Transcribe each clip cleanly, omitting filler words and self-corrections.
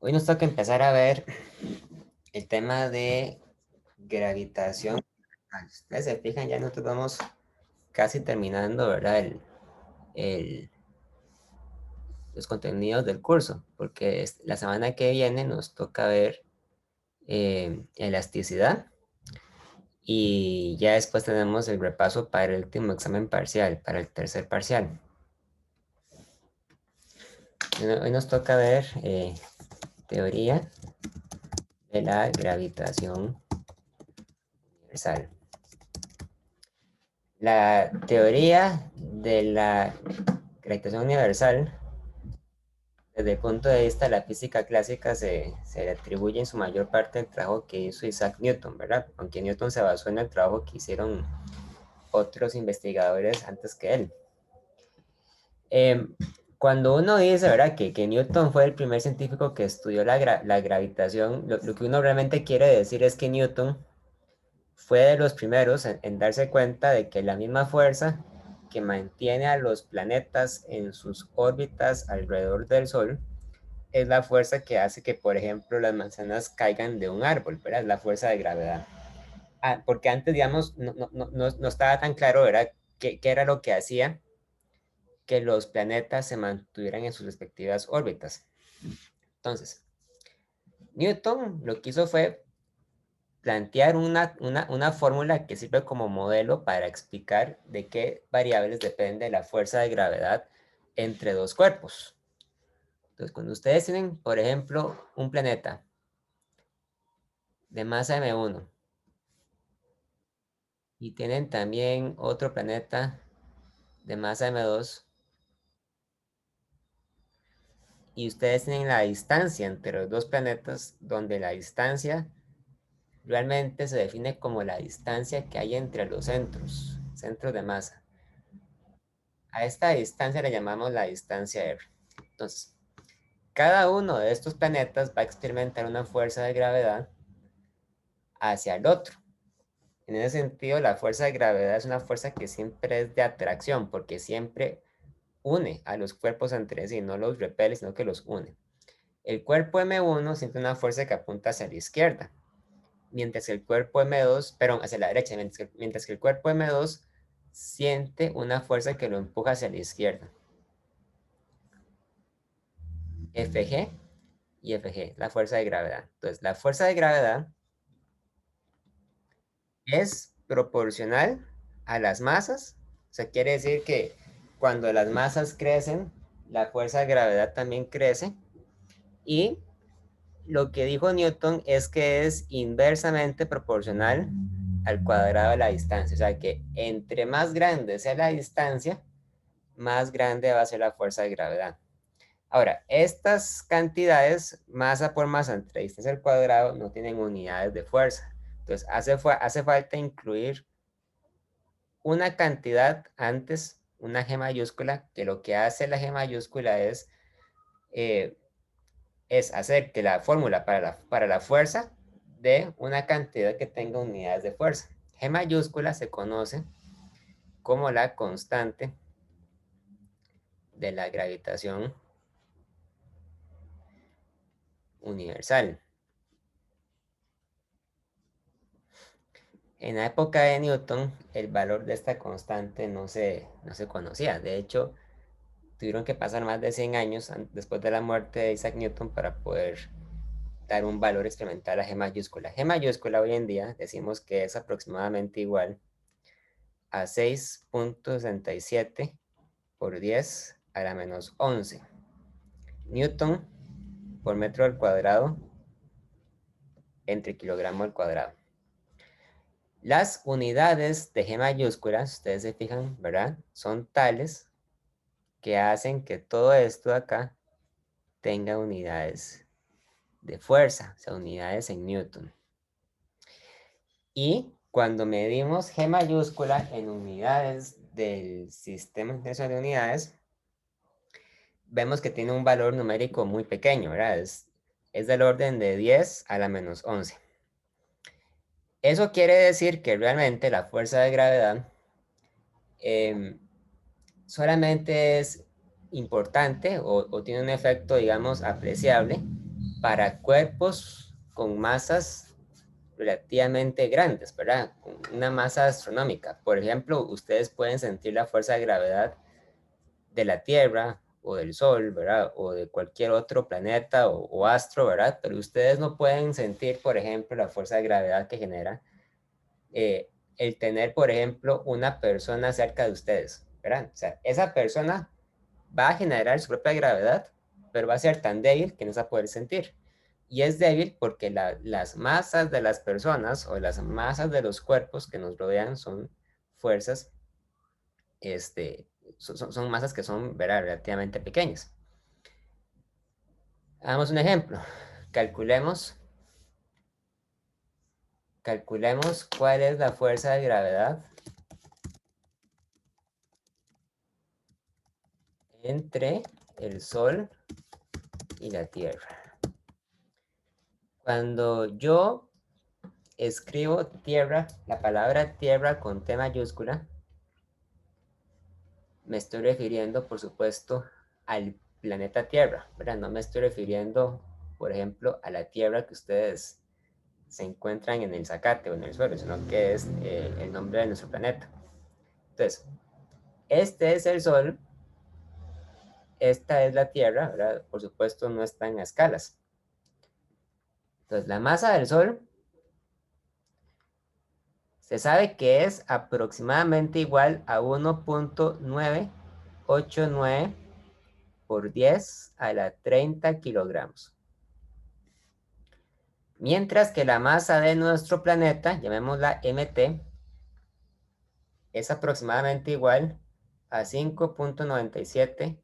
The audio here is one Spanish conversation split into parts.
Hoy nos toca empezar a ver el tema de gravitación. Ustedes se fijan, ya nosotros vamos casi terminando, ¿verdad? El- los contenidos del curso, porque la semana que viene nos toca ver elasticidad y ya después tenemos el repaso para el último examen parcial, para el tercer parcial. Hoy nos toca ver teoría de la gravitación universal. La teoría de la gravitación universal, desde el punto de vista de la física clásica, se le atribuye en su mayor parte el trabajo que hizo Isaac Newton, ¿verdad? Aunque Newton se basó en el trabajo que hicieron otros investigadores antes que él. Eh, Cuando uno dice, ¿verdad?, que Newton fue el primer científico que estudió la gravitación, lo que uno realmente quiere decir es que Newton fue de los primeros en darse cuenta de que la misma fuerza que mantiene a los planetas en sus órbitas alrededor del Sol es la fuerza que hace que, por ejemplo, las manzanas caigan de un árbol, ¿verdad? La fuerza de gravedad. Porque antes, digamos, no estaba tan claro, ¿verdad? ¿Qué era lo que hacía que los planetas se mantuvieran en sus respectivas órbitas? Entonces, Newton lo que hizo fue plantear una fórmula que sirve como modelo para explicar de qué variables depende la fuerza de gravedad entre dos cuerpos. Entonces, cuando ustedes tienen, por ejemplo, un planeta de masa M1 y tienen también otro planeta de masa M2 y ustedes tienen la distancia entre los dos planetas, donde la distancia realmente se define como la distancia que hay entre los centros de masa. A esta distancia le llamamos la distancia R. Entonces, cada uno de estos planetas va a experimentar una fuerza de gravedad hacia el otro. En ese sentido, la fuerza de gravedad es una fuerza que siempre es de atracción, porque siempre une a los cuerpos entre sí, no los repele, sino que los une. El cuerpo M1 siente una fuerza que apunta hacia la izquierda, mientras que el cuerpo M2, perdón, hacia la derecha, mientras que el cuerpo M2 siente una fuerza que lo empuja hacia la izquierda. FG y FG, la fuerza de gravedad. Entonces, la fuerza de gravedad es proporcional a las masas. O sea, quiere decir que cuando las masas crecen, la fuerza de gravedad también crece. Y lo que dijo Newton es que es inversamente proporcional al cuadrado de la distancia. O sea, que entre más grande sea la distancia, más grande va a ser la fuerza de gravedad. Ahora, estas cantidades, masa por masa entre distancia al cuadrado, no tienen unidades de fuerza. Entonces, hace falta incluir una cantidad antes, una G mayúscula, que lo que hace la G mayúscula eh, es hacer que la fórmula para la fuerza dé una cantidad que tenga unidades de fuerza. G mayúscula se conoce como la constante de la gravitación universal. En la época de Newton, el valor de esta constante no se conocía. De hecho, tuvieron que pasar más de 100 años después de la muerte de Isaac Newton para poder dar un valor experimental a G mayúscula. G mayúscula hoy en día decimos que es aproximadamente igual a 6,67 por 10 a la menos 11 Newton por metro al cuadrado entre kilogramo al cuadrado. Las unidades de G mayúscula, si ustedes se fijan, ¿verdad? Son tales que hacen que todo esto de acá tenga unidades de fuerza, o sea, unidades en Newton. Y cuando medimos G mayúscula en unidades del sistema internacional de unidades, vemos que tiene un valor numérico muy pequeño, ¿verdad? Es del orden de 10 a la menos 11. Eso quiere decir que realmente la fuerza de gravedad eh, solamente es importante o tiene un efecto, digamos, apreciable para cuerpos con masas relativamente grandes, ¿verdad? Con una masa astronómica. Por ejemplo, ustedes pueden sentir la fuerza de gravedad de la Tierra o del Sol, ¿verdad? O de cualquier otro planeta o astro, ¿verdad? Pero ustedes no pueden sentir, por ejemplo, la fuerza de gravedad que genera el tener, por ejemplo, una persona cerca de ustedes, ¿verdad? O sea, esa persona va a generar su propia gravedad, pero va a ser tan débil que no se va a poder sentir. Y es débil porque las masas de las personas o las masas de los cuerpos que nos rodean son fuerzas, este, son masas que son, ¿verdad?, relativamente pequeñas. Hagamos un ejemplo. Calculemos, calculemos cuál es la fuerza de gravedad entre el Sol y la Tierra. Cuando yo escribo tierra, la palabra tierra con T mayúscula, me estoy refiriendo, por supuesto, al planeta Tierra, ¿verdad? No me estoy refiriendo, por ejemplo, a la Tierra que ustedes se encuentran en el zacate o en el suelo, sino que es el nombre de nuestro planeta. Entonces, este es el Sol, esta es la Tierra, ¿verdad? Por supuesto, no están a escalas. Entonces, la masa del Sol se sabe que es aproximadamente igual a 1.989 por 10 a la 30 kilogramos. Mientras que la masa de nuestro planeta, llamémosla MT, es aproximadamente igual a 5.97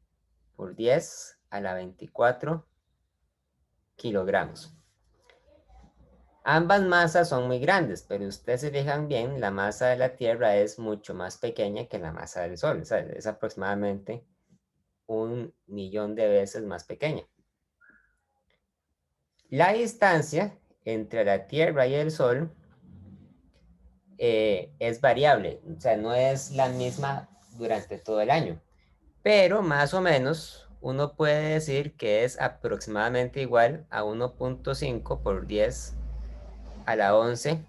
por 10 a la 24 kilogramos. Ambas masas son muy grandes, pero ustedes se fijan bien, la masa de la Tierra es mucho más pequeña que la masa del Sol. O sea, es aproximadamente 1.000.000 de veces más pequeña. La distancia entre la Tierra y el Sol es variable, o sea, no es la misma durante todo el año, pero más o menos uno puede decir que es aproximadamente igual a 1.5 por 10 a la 11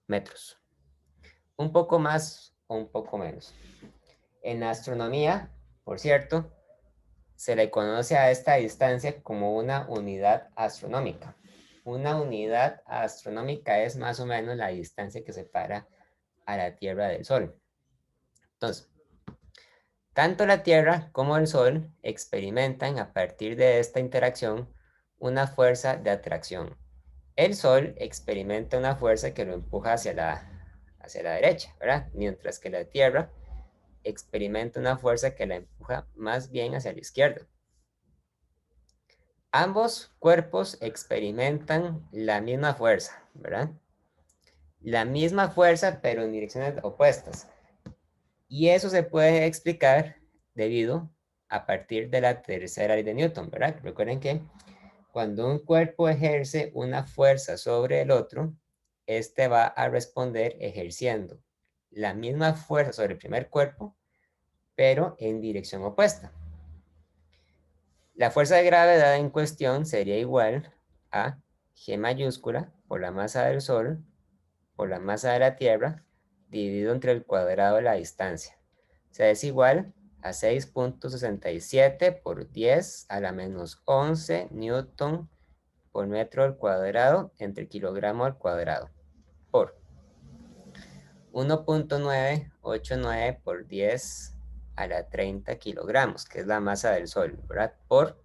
metros. Un poco más o un poco menos. En astronomía, por cierto, se le conoce a esta distancia como una unidad astronómica. Una unidad astronómica es más o menos la distancia que separa a la Tierra del Sol. Entonces, tanto la Tierra como el Sol experimentan a partir de esta interacción una fuerza de atracción. El Sol experimenta una fuerza que lo empuja hacia la derecha, ¿verdad? Mientras que la Tierra experimenta una fuerza que la empuja más bien hacia la izquierda. Ambos cuerpos experimentan la misma fuerza, ¿verdad? La misma fuerza, pero en direcciones opuestas. Y eso se puede explicar debido a partir de la tercera ley de Newton, ¿verdad? Recuerden que cuando un cuerpo ejerce una fuerza sobre el otro, este va a responder ejerciendo la misma fuerza sobre el primer cuerpo, pero en dirección opuesta. La fuerza de gravedad en cuestión sería igual a G mayúscula por la masa del Sol por la masa de la Tierra dividido entre el cuadrado de la distancia. O sea, es igual a 6.67 por 10 a la menos 11 newton por metro al cuadrado entre kilogramo al cuadrado por 1.989 por 10 a la 30 kilogramos, que es la masa del Sol, ¿verdad? Por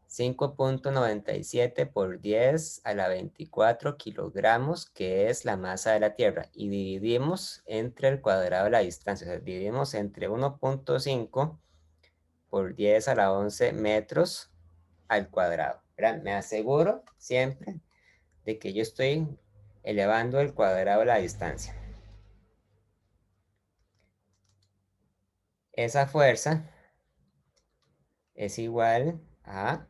5.97 por 10 a la 24 kilogramos, que es la masa de la Tierra, y dividimos entre el cuadrado de la distancia, o sea, dividimos entre 1.5 por 10 a la 11 metros al cuadrado. ¿Verdad? Me aseguro siempre de que yo estoy elevando el cuadrado de la distancia. Esa fuerza es igual a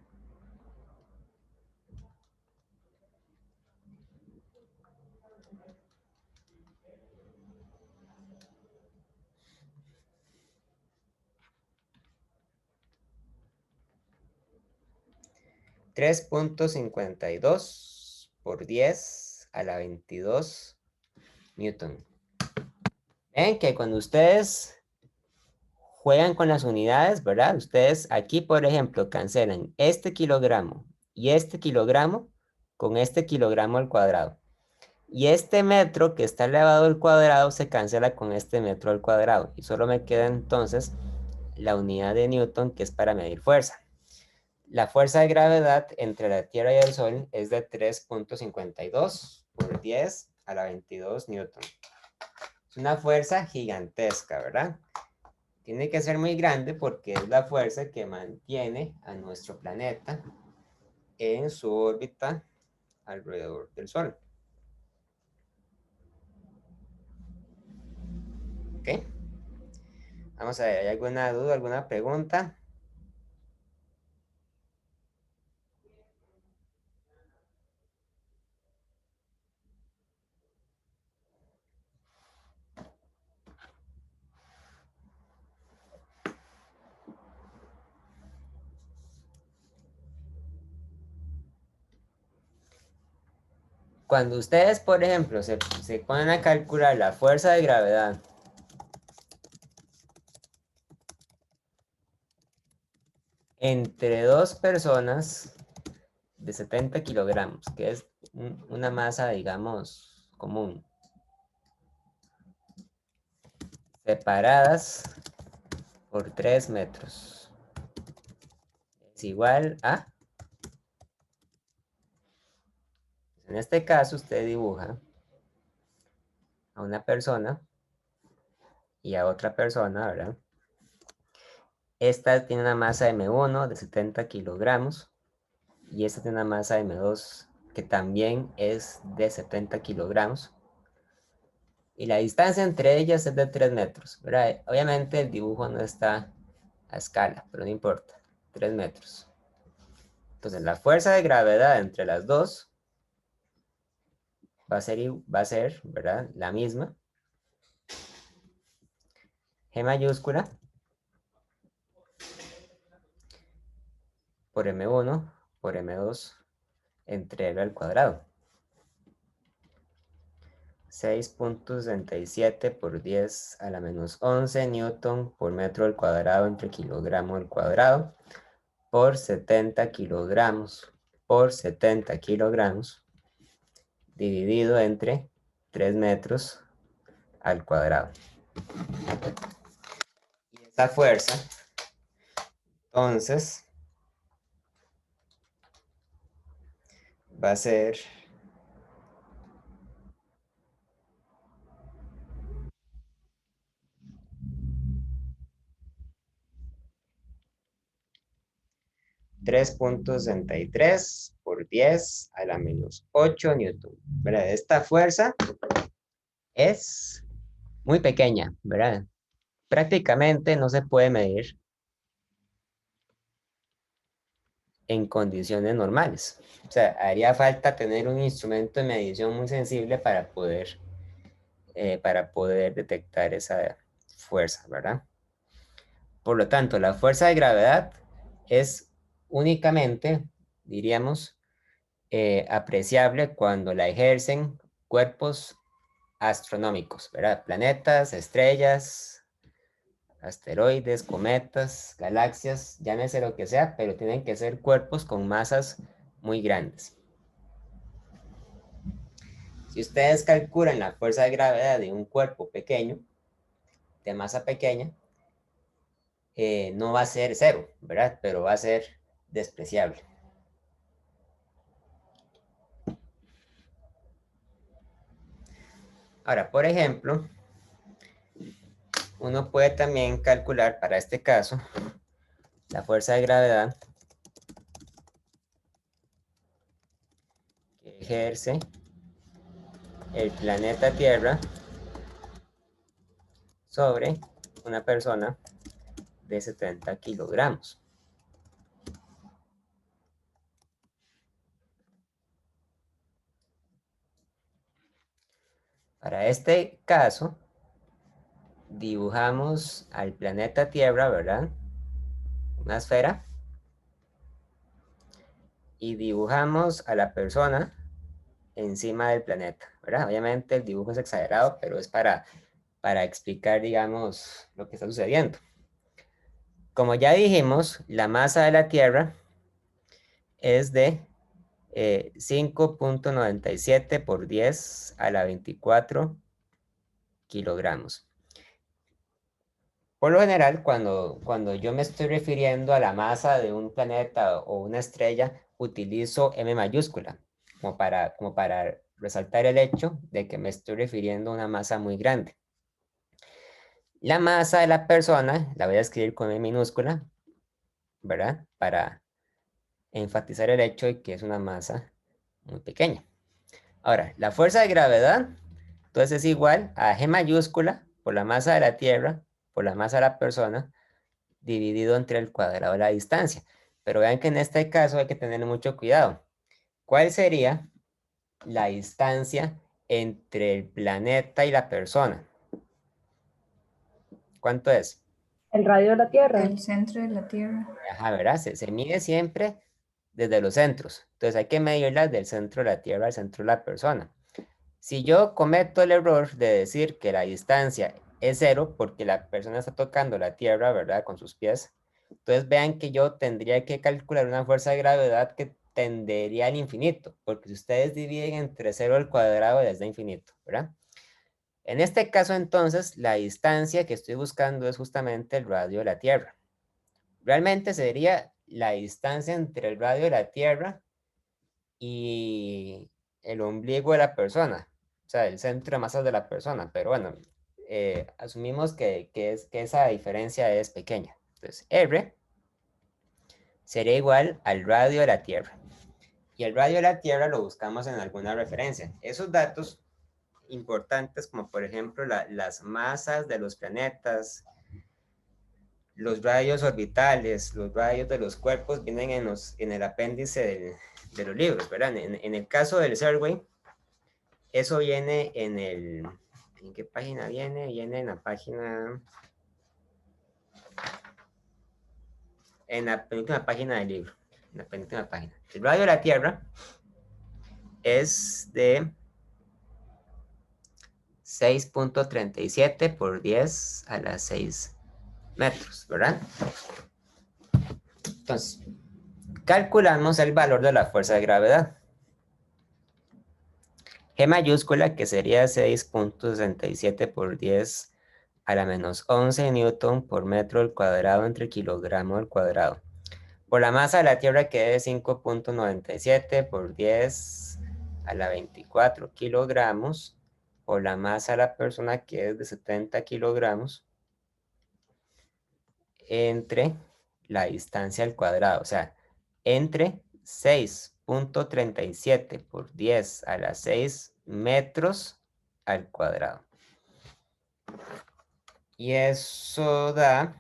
3.52 por 10 a la 22 Newton. Ven que cuando ustedes juegan con las unidades, ¿verdad? Ustedes aquí, por ejemplo, cancelan este kilogramo y este kilogramo con este kilogramo al cuadrado. Y este metro que está elevado al cuadrado se cancela con este metro al cuadrado. Y solo me queda entonces la unidad de Newton, que es para medir fuerza. La fuerza de gravedad entre la Tierra y el Sol es de 3.52 por 10 a la 22 Newton. Es una fuerza gigantesca, ¿verdad? Tiene que ser muy grande porque es la fuerza que mantiene a nuestro planeta en su órbita alrededor del Sol. ¿Ok? Vamos a ver, ¿hay alguna duda, alguna pregunta? Cuando ustedes, por ejemplo, se ponen a calcular la fuerza de gravedad entre dos personas de 70 kilogramos, que es una masa, digamos, común, separadas por 3 metros, es igual a, en este caso usted dibuja a una persona y a otra persona, ¿verdad? Esta tiene una masa M1 de 70 kilogramos y esta tiene una masa M2 que también es de 70 kilogramos. Y la distancia entre ellas es de 3 metros, ¿verdad? Obviamente el dibujo no está a escala, pero no importa, 3 metros. Entonces la fuerza de gravedad entre las dos va a ser, ¿verdad? La misma. G mayúscula por M1 por M2 entre L al cuadrado. 6.67 por 10 a la menos 11 newton por metro al cuadrado entre kilogramo al cuadrado por 70 kilogramos por 70 kilogramos dividido entre 3 metros al cuadrado. Y esa fuerza, entonces, va a ser 3.63 por 10 a la menos 8 newton. ¿Verdad? Esta fuerza es muy pequeña, ¿verdad? Prácticamente no se puede medir en condiciones normales. O sea, haría falta tener un instrumento de medición muy sensible para poder detectar esa fuerza, ¿verdad? Por lo tanto, la fuerza de gravedad es únicamente, diríamos, apreciable cuando la ejercen cuerpos astronómicos, ¿verdad? Planetas, estrellas, asteroides, cometas, galaxias, llámese lo que sea, pero tienen que ser cuerpos con masas muy grandes. Si ustedes calculan la fuerza de gravedad de un cuerpo pequeño, de masa pequeña, no va a ser cero, ¿verdad? Pero va a ser despreciable. Ahora, por ejemplo, uno puede también calcular para este caso la fuerza de gravedad que ejerce el planeta Tierra sobre una persona de 70 kilogramos. Para este caso, dibujamos al planeta Tierra, ¿verdad? Una esfera. y dibujamos a la persona encima del planeta, ¿verdad? Obviamente el dibujo es exagerado, pero es para explicar, digamos, lo que está sucediendo. Como ya dijimos, la masa de la Tierra es de 5.97 por 10 a la 24 kilogramos. Por lo general, cuando yo me estoy refiriendo a la masa de un planeta o una estrella, utilizo M mayúscula, como para resaltar el hecho de que me estoy refiriendo a una masa muy grande. La masa de la persona la voy a escribir con M minúscula, ¿verdad? Para enfatizar el hecho de que es una masa muy pequeña. Ahora, la fuerza de gravedad, entonces es igual a G mayúscula por la masa de la Tierra, por la masa de la persona, dividido entre el cuadrado de la distancia. Pero vean que en este caso hay que tener mucho cuidado. ¿Cuál sería la distancia entre el planeta y la persona? ¿Cuánto es? El radio de la Tierra. El centro de la Tierra. Ajá, ¿verdad? Se mide siempre desde los centros. Entonces hay que medirla del centro de la Tierra al centro de la persona. Si yo cometo el error de decir que la distancia es cero porque la persona está tocando la Tierra, ¿verdad? Con sus pies, entonces vean que yo tendría que calcular una fuerza de gravedad que tendería al infinito, porque si ustedes dividen entre cero al cuadrado les da infinito, ¿verdad? En este caso, entonces, la distancia que estoy buscando es justamente el radio de la Tierra. Realmente sería la distancia entre el radio de la Tierra y el ombligo de la persona, o sea, el centro de masas de la persona, pero bueno, asumimos que esa diferencia es pequeña. Entonces, R sería igual al radio de la Tierra. Y el radio de la Tierra lo buscamos en alguna referencia. Esos datos importantes, como por ejemplo las masas de los planetas, los radios orbitales, los radios de los cuerpos, vienen en el apéndice de los libros, ¿verdad? En el caso del Survey, eso viene ¿en qué página viene? Viene en la penúltima página del libro, en la penúltima página. El radio de la Tierra es de 6.37 por 10 a las 6 metros, ¿verdad? Entonces, calculamos el valor de la fuerza de gravedad. G mayúscula, que sería 6.67 por 10 a la menos 11 newton por metro al cuadrado entre kilogramo al cuadrado. Por la masa de la Tierra, que es 5.97 por 10 a la 24 kilogramos. Por la masa de la persona, que es de 70 kilogramos, entre la distancia al cuadrado. O sea, entre 6.37 por 10 a la 6 metros al cuadrado. Y eso da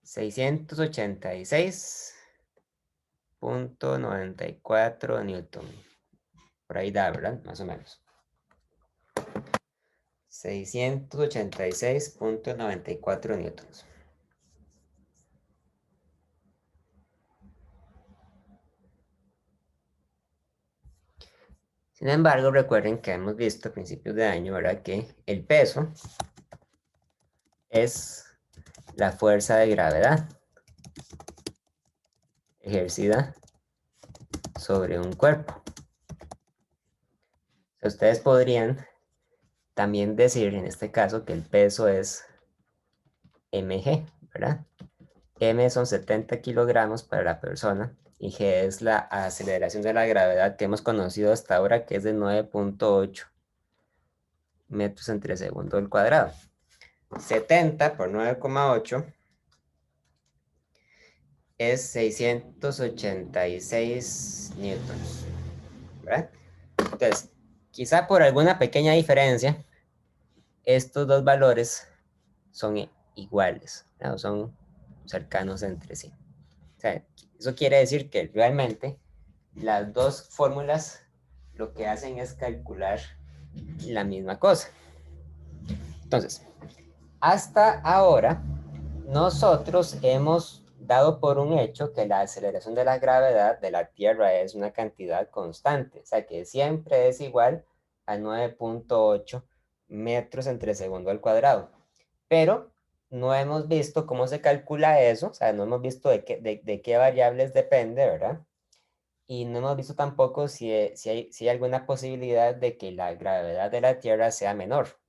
686.94 newton. Por ahí da, ¿verdad? Más o menos. 686.94 newtons. Sin embargo, recuerden que hemos visto a principios de año, ¿verdad? Que el peso es la fuerza de gravedad ejercida sobre un cuerpo. Ustedes podrían también decir en este caso que el peso es mg, ¿verdad? M son 70 kilogramos para la persona y G es la aceleración de la gravedad que hemos conocido hasta ahora, que es de 9.8 metros entre segundo al cuadrado. 70 por 9,8 es 686 newtons, ¿verdad? Entonces, quizá por alguna pequeña diferencia, estos dos valores son iguales, ¿no? Son cercanos entre sí. O sea, eso quiere decir que realmente las dos fórmulas lo que hacen es calcular la misma cosa. Entonces, hasta ahora, nosotros hemos dado por un hecho que la aceleración de la gravedad de la Tierra es una cantidad constante, o sea que siempre es igual a 9.8 metros entre segundo al cuadrado. Pero no hemos visto cómo se calcula eso, o sea, no hemos visto de qué variables depende, ¿verdad? Y no hemos visto tampoco si hay alguna posibilidad de que la gravedad de la Tierra sea menor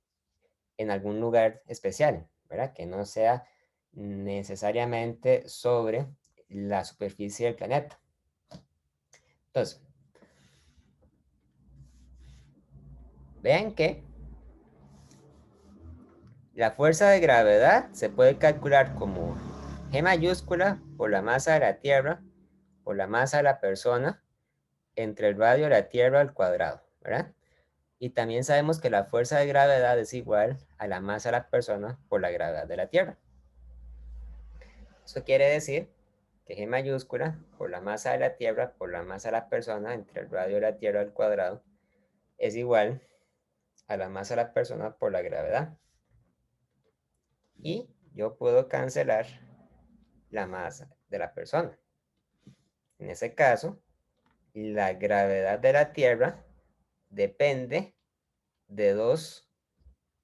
en algún lugar especial, ¿verdad? Que no sea necesariamente sobre la superficie del planeta. Entonces, vean que la fuerza de gravedad se puede calcular como G mayúscula por la masa de la Tierra por la masa de la persona entre el radio de la Tierra al cuadrado, ¿verdad? Y también sabemos que la fuerza de gravedad es igual a la masa de la persona por la gravedad de la Tierra. Eso quiere decir que G mayúscula por la masa de la Tierra por la masa de la persona entre el radio de la Tierra al cuadrado es igual a la masa de la persona por la gravedad. Y yo puedo cancelar la masa de la persona. En ese caso, la gravedad de la Tierra depende de dos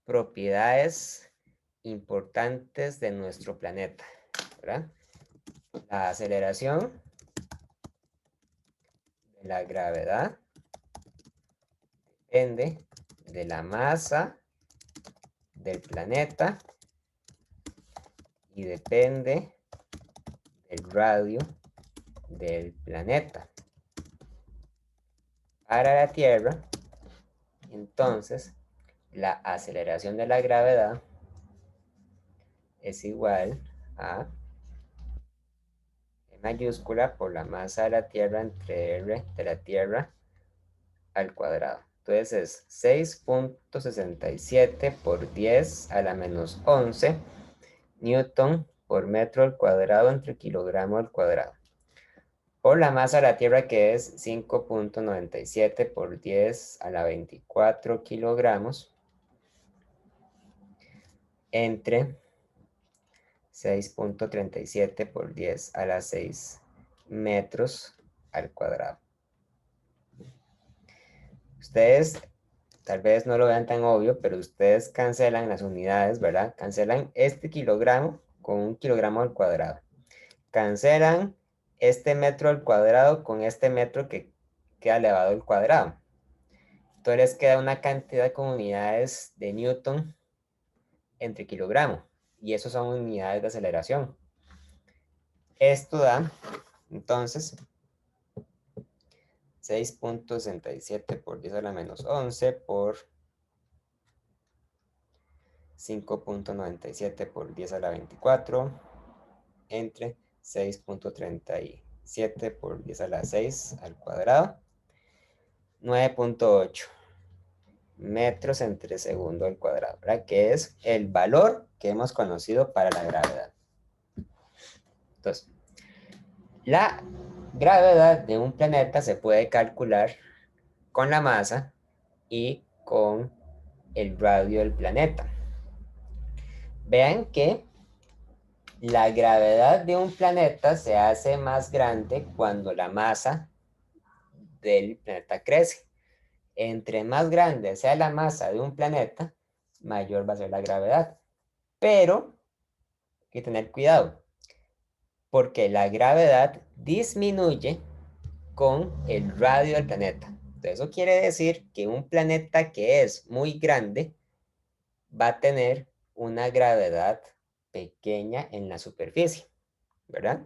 propiedades importantes de nuestro planeta, ¿verdad? La aceleración de la gravedad depende de la masa del planeta y depende del radio del planeta. Para la Tierra, entonces, la aceleración de la gravedad es igual a E mayúscula por la masa de la Tierra entre R de la Tierra al cuadrado. Entonces es 6.67 por 10 a la menos 11 newton por metro al cuadrado entre kilogramo al cuadrado. Por la masa de la Tierra que es 5.97 por 10 a la 24 kilogramos entre 6.37 por 10 a la 6 metros al cuadrado. Ustedes tal vez no lo vean tan obvio, pero ustedes cancelan las unidades, ¿verdad? Cancelan este kilogramo con un kilogramo al cuadrado. Cancelan este metro al cuadrado con este metro que queda elevado al cuadrado. Entonces les queda una cantidad con unidades de Newton entre kilogramo. Y eso son unidades de aceleración. Esto da, entonces, 6.67 por 10 a la menos 11 por 5.97 por 10 a la 24 entre 6.37 por 10 a la 6 al cuadrado, 9.8 metros entre segundo al cuadrado, ¿verdad? Que es el valor que hemos conocido para la gravedad. Entonces, la gravedad de un planeta se puede calcular con la masa y con el radio del planeta. Vean que la gravedad de un planeta se hace más grande cuando la masa del planeta crece. Entre más grande sea la masa de un planeta, mayor va a ser la gravedad. Pero hay que tener cuidado, porque la gravedad disminuye con el radio del planeta. Entonces, eso quiere decir que un planeta que es muy grande va a tener una gravedad pequeña en la superficie, ¿verdad?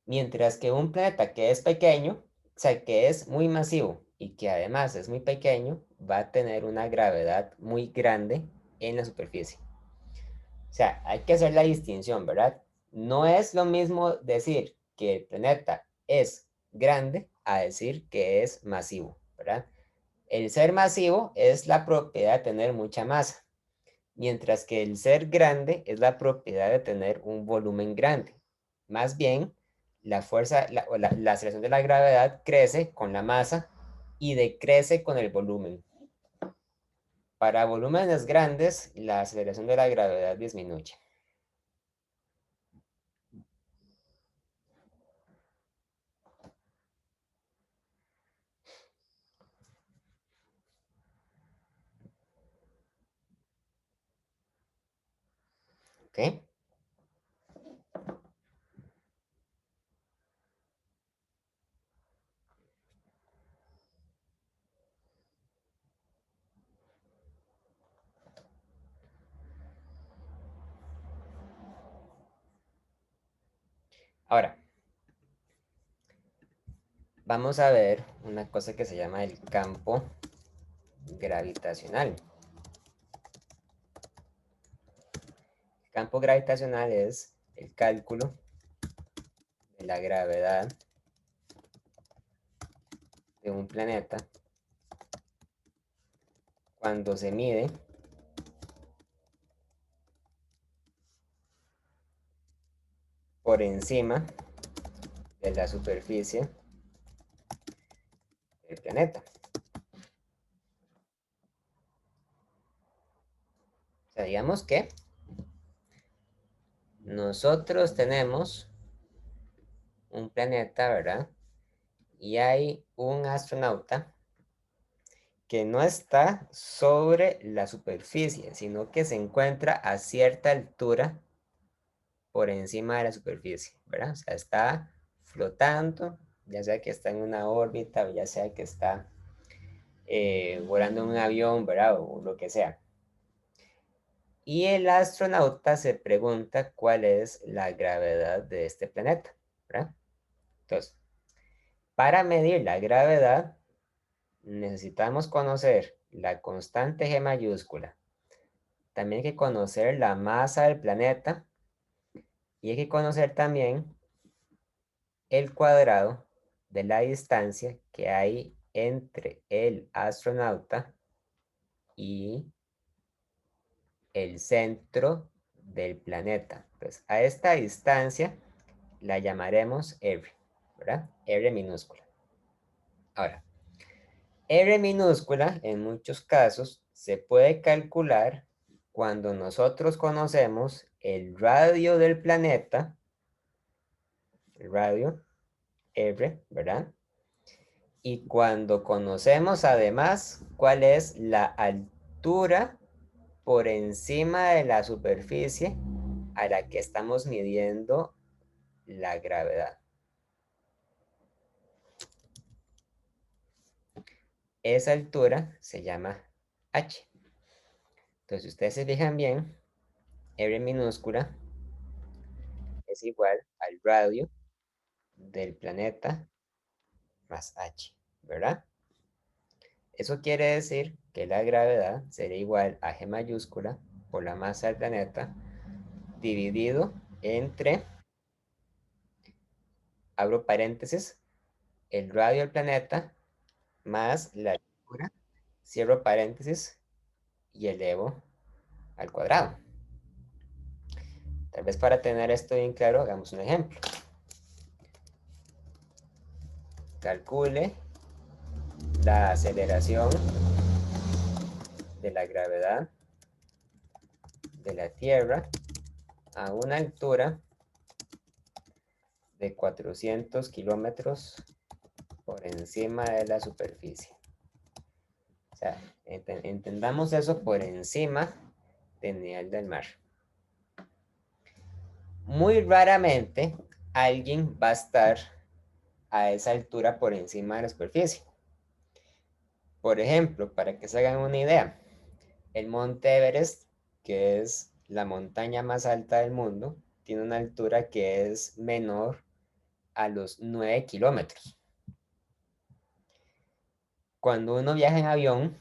Mientras que un planeta que es pequeño, o sea, que es muy masivo y que además es muy pequeño, va a tener una gravedad muy grande en la superficie. O sea, hay que hacer la distinción, ¿verdad? No es lo mismo decir que el planeta es grande a decir que es masivo, ¿verdad? El ser masivo es la propiedad de tener mucha masa, mientras que el ser grande es la propiedad de tener un volumen grande. Más bien, la fuerza, la aceleración de la gravedad crece con la masa y decrece con el volumen. Para volúmenes grandes, la aceleración de la gravedad disminuye. ¿Ok? Ahora, vamos a ver una cosa que se llama el campo gravitacional. El campo gravitacional es el cálculo de la gravedad de un planeta cuando se mide por encima de la superficie del planeta. O sea, digamos que nosotros tenemos un planeta, ¿verdad? Y hay un astronauta que no está sobre la superficie, sino que se encuentra a cierta altura por encima de la superficie, ¿verdad? O sea, está flotando, ya sea que está en una órbita o ya sea que está volando en un avión, ¿verdad? O lo que sea. Y el astronauta se pregunta cuál es la gravedad de este planeta, ¿verdad? Entonces, para medir la gravedad, necesitamos conocer la constante G mayúscula. También hay que conocer la masa del planeta y hay que conocer también el cuadrado de la distancia que hay entre el astronauta y el centro del planeta. Entonces, a esta distancia la llamaremos R, ¿verdad? R minúscula. Ahora, R minúscula en muchos casos se puede calcular cuando nosotros conocemos el radio del planeta, el radio R, ¿verdad? Y cuando conocemos además cuál es la altura por encima de la superficie a la que estamos midiendo la gravedad. Esa altura se llama h. Entonces, si ustedes se fijan bien, R minúscula es igual al radio del planeta más h, ¿verdad? Eso quiere decir que la gravedad sería igual a G mayúscula por la masa del planeta dividido entre, abro paréntesis, el radio del planeta más la altura, cierro paréntesis y elevo al cuadrado. Tal vez para tener esto bien claro, hagamos un ejemplo. Calcule la aceleración de la gravedad de la Tierra a una altura de 400 kilómetros por encima de la superficie. O sea, entendamos eso por encima del nivel del mar. Muy raramente alguien va a estar a esa altura por encima de la superficie. Por ejemplo, para que se hagan una idea, el monte Everest, que es la montaña más alta del mundo, tiene una altura que es menor a los 9 kilómetros. Cuando uno viaja en avión,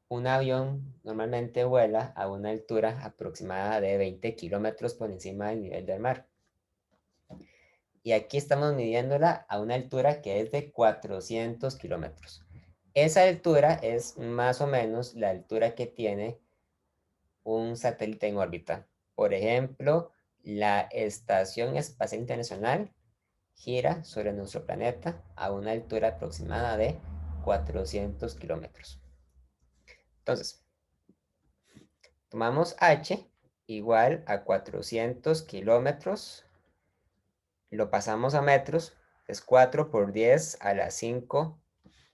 un avión normalmente vuela a una altura aproximada de 20 kilómetros por encima del nivel del mar. Y aquí estamos midiéndola a una altura que es de 400 kilómetros. Esa altura es más o menos la altura que tiene un satélite en órbita. Por ejemplo, la Estación Espacial Internacional gira sobre nuestro planeta a una altura aproximada de 400 kilómetros. Entonces, tomamos h igual a 400 kilómetros, lo pasamos a metros, es 4 por 10 a la 5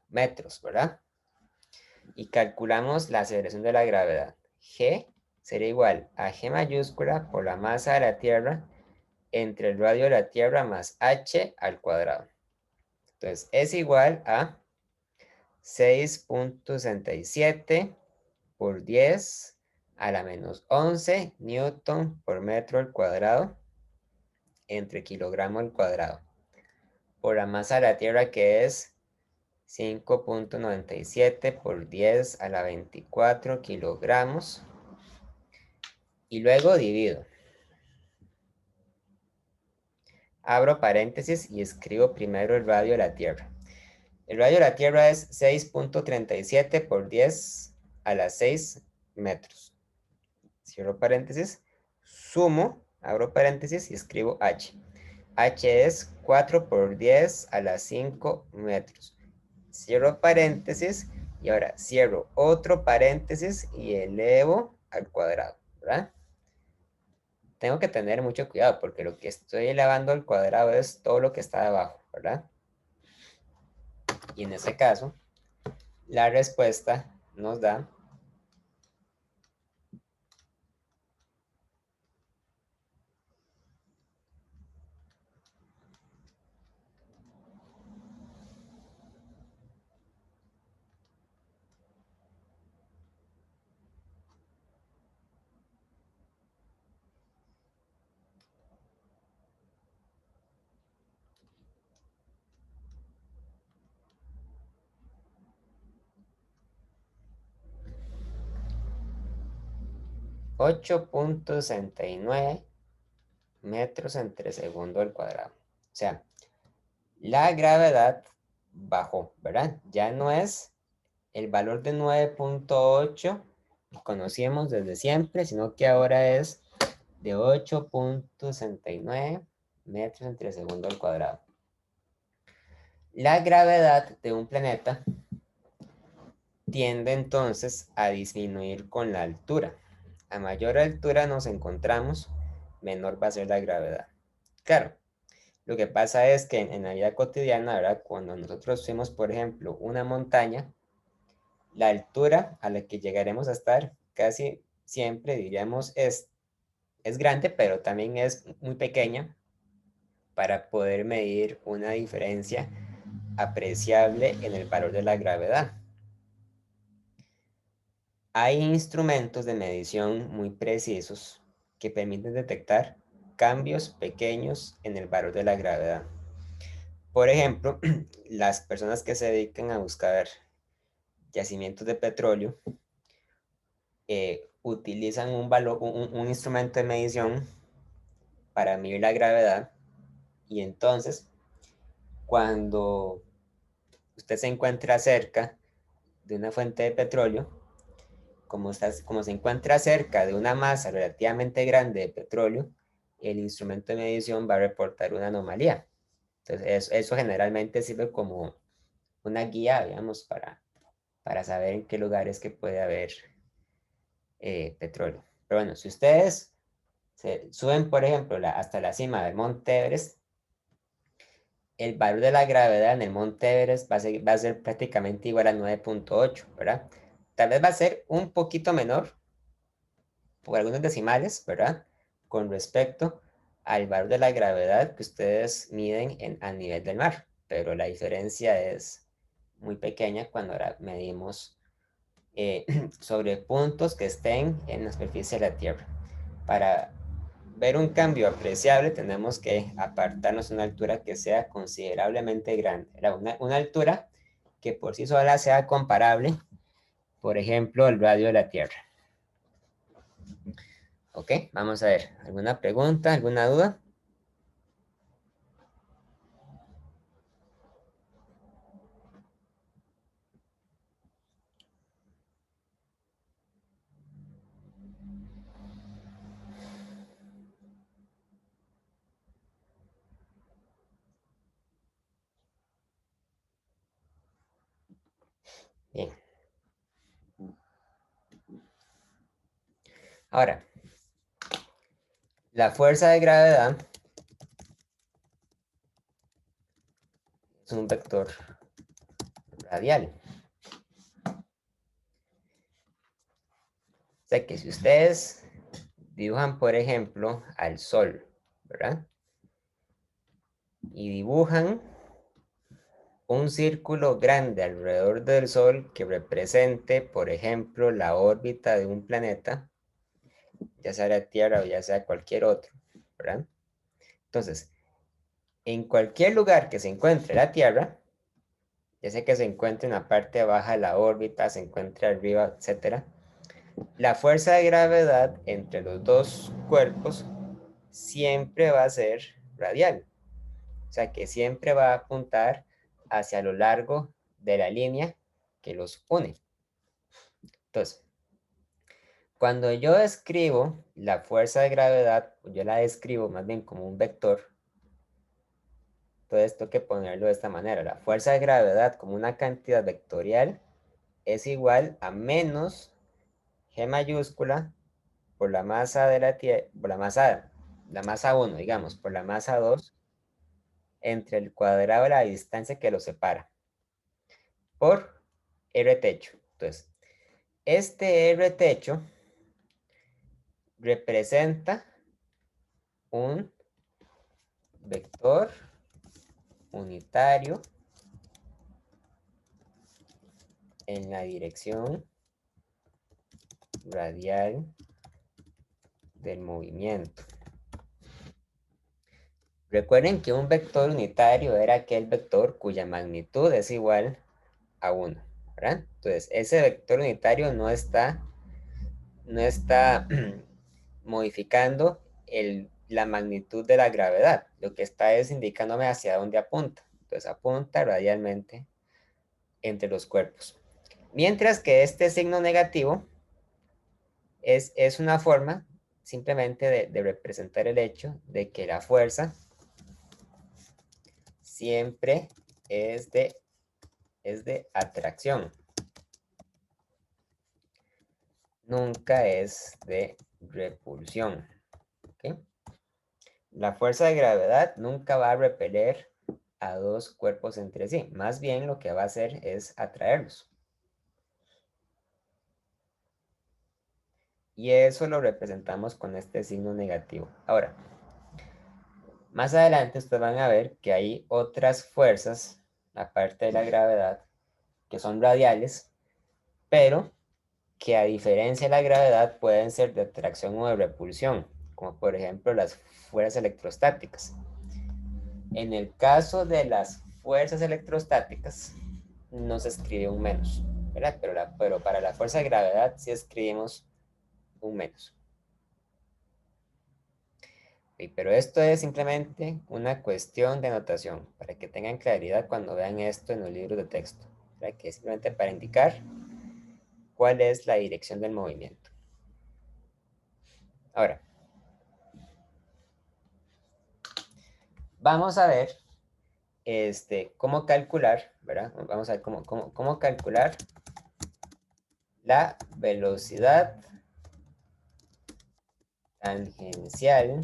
metros, ¿verdad? Y calculamos la aceleración de la gravedad. G será igual a G mayúscula por la masa de la Tierra entre el radio de la Tierra más h al cuadrado. Entonces, es igual a 6.67 por 10 a la menos 11 newton por metro al cuadrado entre kilogramo al cuadrado. Por la masa de la Tierra, que es 5.97 por 10 a la 24 kilogramos. Y luego divido. Abro paréntesis y escribo primero el radio de la Tierra. El radio de la Tierra es 6.37 por 10 a la 6 metros. Cierro paréntesis, sumo, abro paréntesis y escribo h. H es 4 por 10 a la 5 metros. Cierro paréntesis y ahora cierro otro paréntesis y elevo al cuadrado, ¿verdad? Tengo que tener mucho cuidado porque lo que estoy elevando al cuadrado es todo lo que está debajo, ¿verdad? Y en ese caso, la respuesta nos da 8.69 metros entre segundo al cuadrado. O sea, la gravedad bajó, ¿verdad? Ya no es el valor de 9.8 que conocíamos desde siempre, sino que ahora es de 8.69 metros entre segundo al cuadrado. La gravedad de un planeta tiende entonces a disminuir con la altura. A mayor altura nos encontramos, menor va a ser la gravedad. Claro, lo que pasa es que en la vida cotidiana, ¿verdad? Cuando nosotros subimos, por ejemplo, una montaña, la altura a la que llegaremos a estar casi siempre, diríamos, es grande, pero también es muy pequeña para poder medir una diferencia apreciable en el valor de la gravedad. Hay instrumentos de medición muy precisos que permiten detectar cambios pequeños en el valor de la gravedad. Por ejemplo, las personas que se dedican a buscar yacimientos de petróleo utilizan un instrumento de medición para medir la gravedad y entonces cuando usted se encuentra cerca de una fuente de petróleo, como se encuentra cerca de una masa relativamente grande de petróleo, el instrumento de medición va a reportar una anomalía. Entonces, eso generalmente sirve como una guía, digamos, para saber en qué lugares que puede haber petróleo. Pero bueno, si ustedes suben, por ejemplo, hasta la cima del Monte Everest, el valor de la gravedad en el Monte Everest va a ser prácticamente igual a 9.8, ¿verdad? Tal vez va a ser un poquito menor, por algunos decimales, ¿verdad? Con respecto al valor de la gravedad que ustedes miden a nivel del mar, pero la diferencia es muy pequeña cuando ahora medimos sobre puntos que estén en la superficie de la Tierra. Para ver un cambio apreciable tenemos que apartarnos una altura que sea considerablemente grande, una altura que por sí sola sea comparable, por ejemplo, al radio de la Tierra. Ok, vamos a ver, ¿alguna pregunta, alguna duda? Bien. Ahora, la fuerza de gravedad es un vector radial. O sea que si ustedes dibujan, por ejemplo, al Sol, ¿verdad? Y dibujan un círculo grande alrededor del Sol que represente, por ejemplo, la órbita de un planeta, ya sea la Tierra o ya sea cualquier otro, ¿verdad? Entonces, en cualquier lugar que se encuentre la Tierra, ya sea que se encuentre en la parte baja de la órbita, se encuentre arriba, etcétera, la fuerza de gravedad entre los dos cuerpos siempre va a ser radial. O sea que siempre va a apuntar hacia lo largo de la línea que los une. Entonces, cuando yo escribo la fuerza de gravedad, yo la describo más bien como un vector. Entonces tengo que ponerlo de esta manera. La fuerza de gravedad como una cantidad vectorial es igual a menos G mayúscula por la masa de la Tierra, por la masa 1, digamos, por la masa 2 entre el cuadrado de la distancia que los separa, por R techo. Entonces, este R techo representa un vector unitario en la dirección radial del movimiento. Recuerden que un vector unitario era aquel vector cuya magnitud es igual a 1, ¿verdad? Entonces, ese vector unitario no está modificando la magnitud de la gravedad. Lo que está es indicándome hacia dónde apunta. Entonces, apunta radialmente entre los cuerpos. Mientras que este signo negativo es una forma simplemente de representar el hecho de que la fuerza siempre es de atracción, nunca es de repulsión. ¿Okay? La fuerza de gravedad nunca va a repeler a dos cuerpos entre sí, más bien lo que va a hacer es atraerlos. Y eso lo representamos con este signo negativo. Ahora, más adelante ustedes van a ver que hay otras fuerzas, aparte de la gravedad, que son radiales, pero que a diferencia de la gravedad pueden ser de atracción o de repulsión, como por ejemplo las fuerzas electrostáticas. En el caso de las fuerzas electrostáticas, no se escribe un menos, ¿verdad? Pero para la fuerza de gravedad sí escribimos un menos. Pero esto es simplemente una cuestión de notación, para que tengan claridad cuando vean esto en los libros de texto, ¿verdad? Que es simplemente para indicar cuál es la dirección del movimiento. Ahora, vamos a ver cómo calcular, ¿verdad? Vamos a ver cómo calcular la velocidad tangencial,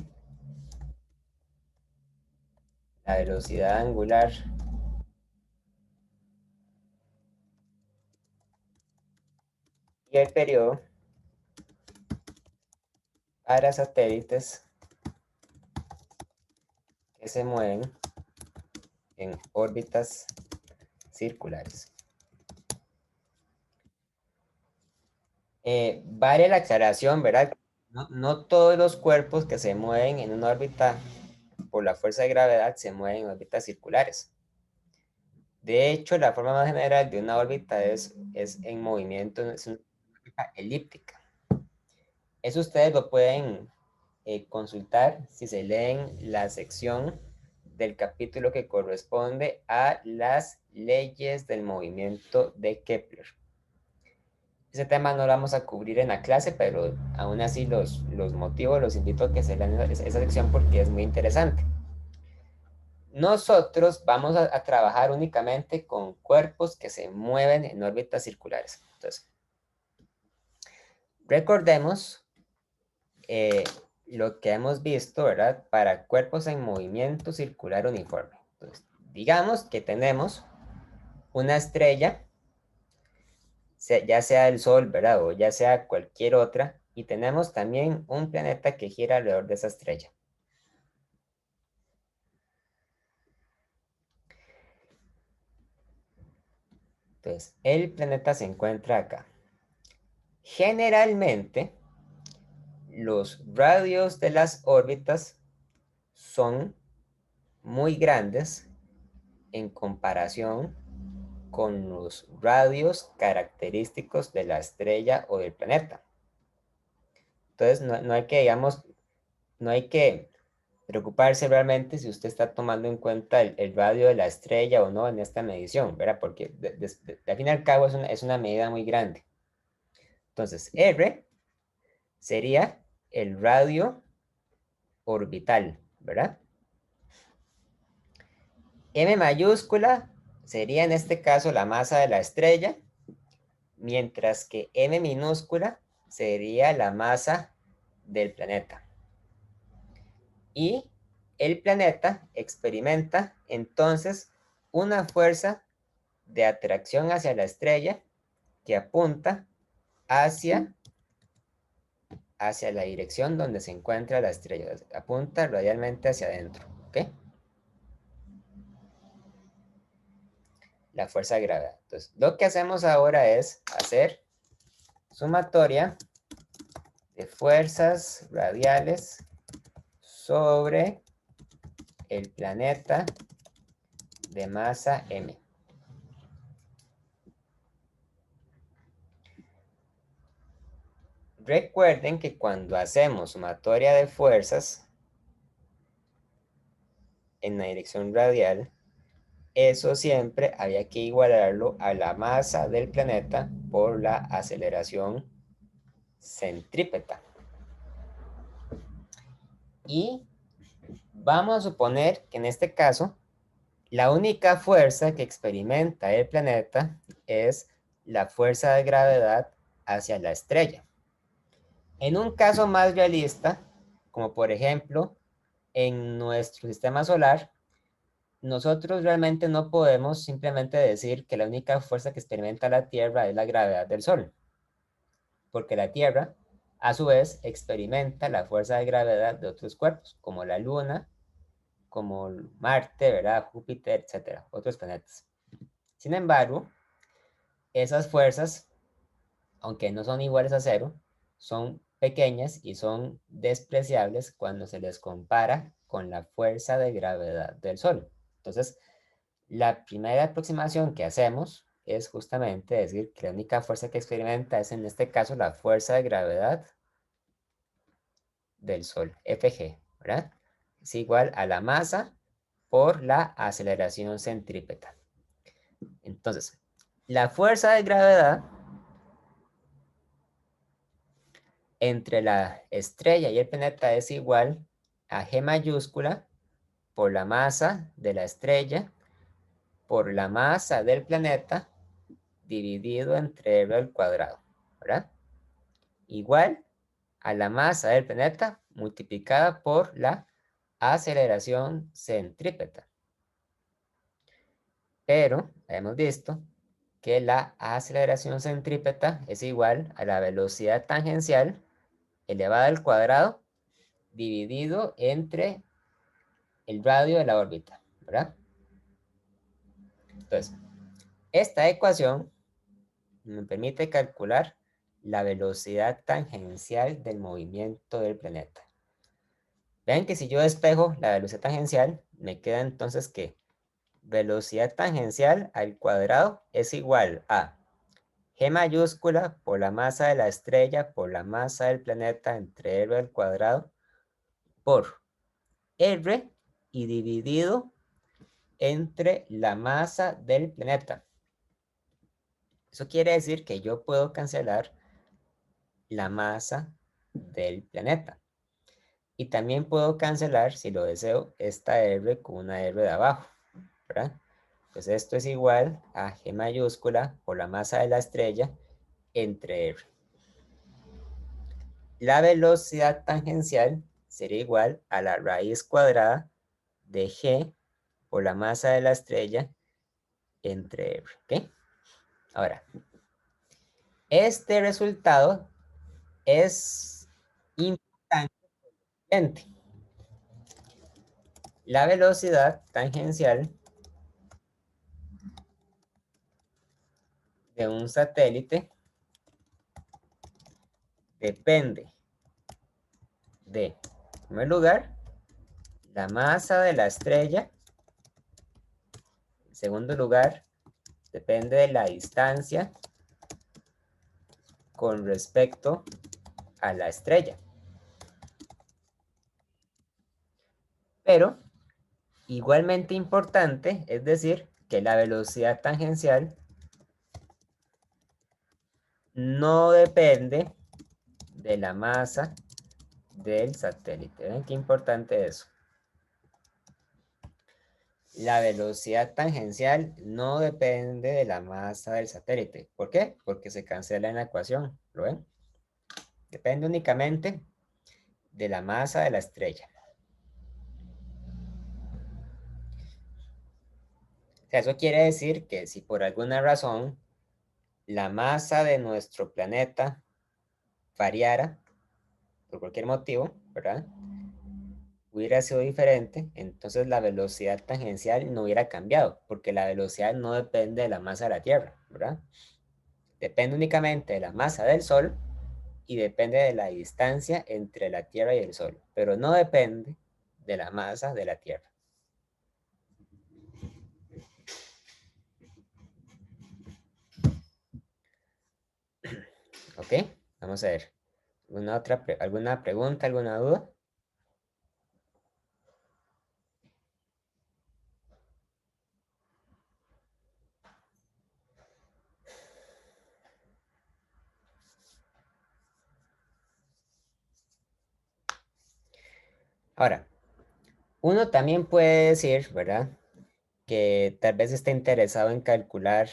la velocidad angular y el periodo para satélites que se mueven en órbitas circulares. Vale la aclaración, ¿verdad? No todos los cuerpos que se mueven en una órbita por la fuerza de gravedad se mueven en órbitas circulares. De hecho, la forma más general de una órbita es en movimiento, es una órbita elíptica. Eso ustedes lo pueden consultar si se leen la sección del capítulo que corresponde a las leyes del movimiento de Kepler. Ese tema no lo vamos a cubrir en la clase, pero aún así los motivos, los invito a que se lean esa sección porque es muy interesante. nosotros vamos a trabajar únicamente con cuerpos que se mueven en órbitas circulares. Entonces, recordemos lo que hemos visto, ¿verdad? Para cuerpos en movimiento circular uniforme. Entonces, digamos que tenemos una estrella, ya sea el Sol, ¿verdad? O ya sea cualquier otra, y tenemos también un planeta que gira alrededor de esa estrella. Entonces, el planeta se encuentra acá. Generalmente, los radios de las órbitas son muy grandes en comparación con los radios característicos de la estrella o del planeta. Entonces, no hay que, digamos, no hay que preocuparse realmente si usted está tomando en cuenta el radio de la estrella o no en esta medición, ¿verdad? Porque al fin y al cabo es una medida muy grande. Entonces, R sería el radio orbital, ¿verdad? M mayúscula sería en este caso la masa de la estrella, mientras que M minúscula sería la masa del planeta. Y el planeta experimenta entonces una fuerza de atracción hacia la estrella que apunta hacia, hacia la dirección donde se encuentra la estrella, apunta radialmente hacia adentro, ¿ok? La fuerza de gravedad. Entonces, lo que hacemos ahora es hacer sumatoria de fuerzas radiales sobre el planeta de masa m. Recuerden que cuando hacemos sumatoria de fuerzas en la dirección radial, eso siempre había que igualarlo a la masa del planeta por la aceleración centrípeta. Y vamos a suponer que en este caso, la única fuerza que experimenta el planeta es la fuerza de gravedad hacia la estrella. En un caso más realista, como por ejemplo en nuestro sistema solar, nosotros realmente no podemos simplemente decir que la única fuerza que experimenta la Tierra es la gravedad del Sol, porque la Tierra, a su vez, experimenta la fuerza de gravedad de otros cuerpos, como la Luna, como Marte, ¿verdad? Júpiter, etcétera, otros planetas. Sin embargo, esas fuerzas, aunque no son iguales a cero, son pequeñas y son despreciables cuando se les compara con la fuerza de gravedad del Sol. Entonces, la primera aproximación que hacemos es justamente decir que la única fuerza que experimenta es en este caso la fuerza de gravedad del Sol, Fg, ¿verdad? Es igual a la masa por la aceleración centrípeta. Entonces, la fuerza de gravedad entre la estrella y el planeta es igual a G mayúscula por la masa de la estrella por la masa del planeta dividido entre R al cuadrado, ¿verdad? Igual a la masa del planeta multiplicada por la aceleración centrípeta. Pero hemos visto que la aceleración centrípeta es igual a la velocidad tangencial elevada al cuadrado dividido entre el radio de la órbita, ¿verdad? Entonces, esta ecuación me permite calcular la velocidad tangencial del movimiento del planeta. Vean que si yo despejo la velocidad tangencial, me queda entonces que velocidad tangencial al cuadrado es igual a G mayúscula por la masa de la estrella por la masa del planeta entre R al cuadrado por R y dividido entre la masa del planeta. Eso quiere decir que yo puedo cancelar la masa del planeta. Y también puedo cancelar, si lo deseo, esta R con una R de abajo, ¿verdad? Pues esto es igual a G mayúscula por la masa de la estrella entre R. La velocidad tangencial sería igual a la raíz cuadrada de G por la masa de la estrella entre R. ¿Ok? Ahora, este resultado es importante. La velocidad tangencial de un satélite depende de, en primer lugar, la masa de la estrella. En segundo lugar, depende de la distancia con respecto a la estrella. Pero igualmente importante, es decir, que la velocidad tangencial no depende de la masa del satélite. ¿Ven qué importante eso? La velocidad tangencial no depende de la masa del satélite. ¿Por qué? Porque se cancela en la ecuación. ¿Lo ven? Depende únicamente de la masa de la estrella. O sea, eso quiere decir que si por alguna razón la masa de nuestro planeta variara, por cualquier motivo, ¿verdad? Hubiera sido diferente, entonces la velocidad tangencial no hubiera cambiado, porque la velocidad no depende de la masa de la Tierra, ¿verdad? Depende únicamente de la masa del Sol y depende de la distancia entre la Tierra y el Sol, pero no depende de la masa de la Tierra. ¿Ok? Vamos a ver. ¿Alguna pregunta, alguna duda? Ahora, uno también puede decir, ¿verdad? Que tal vez esté interesado en calcular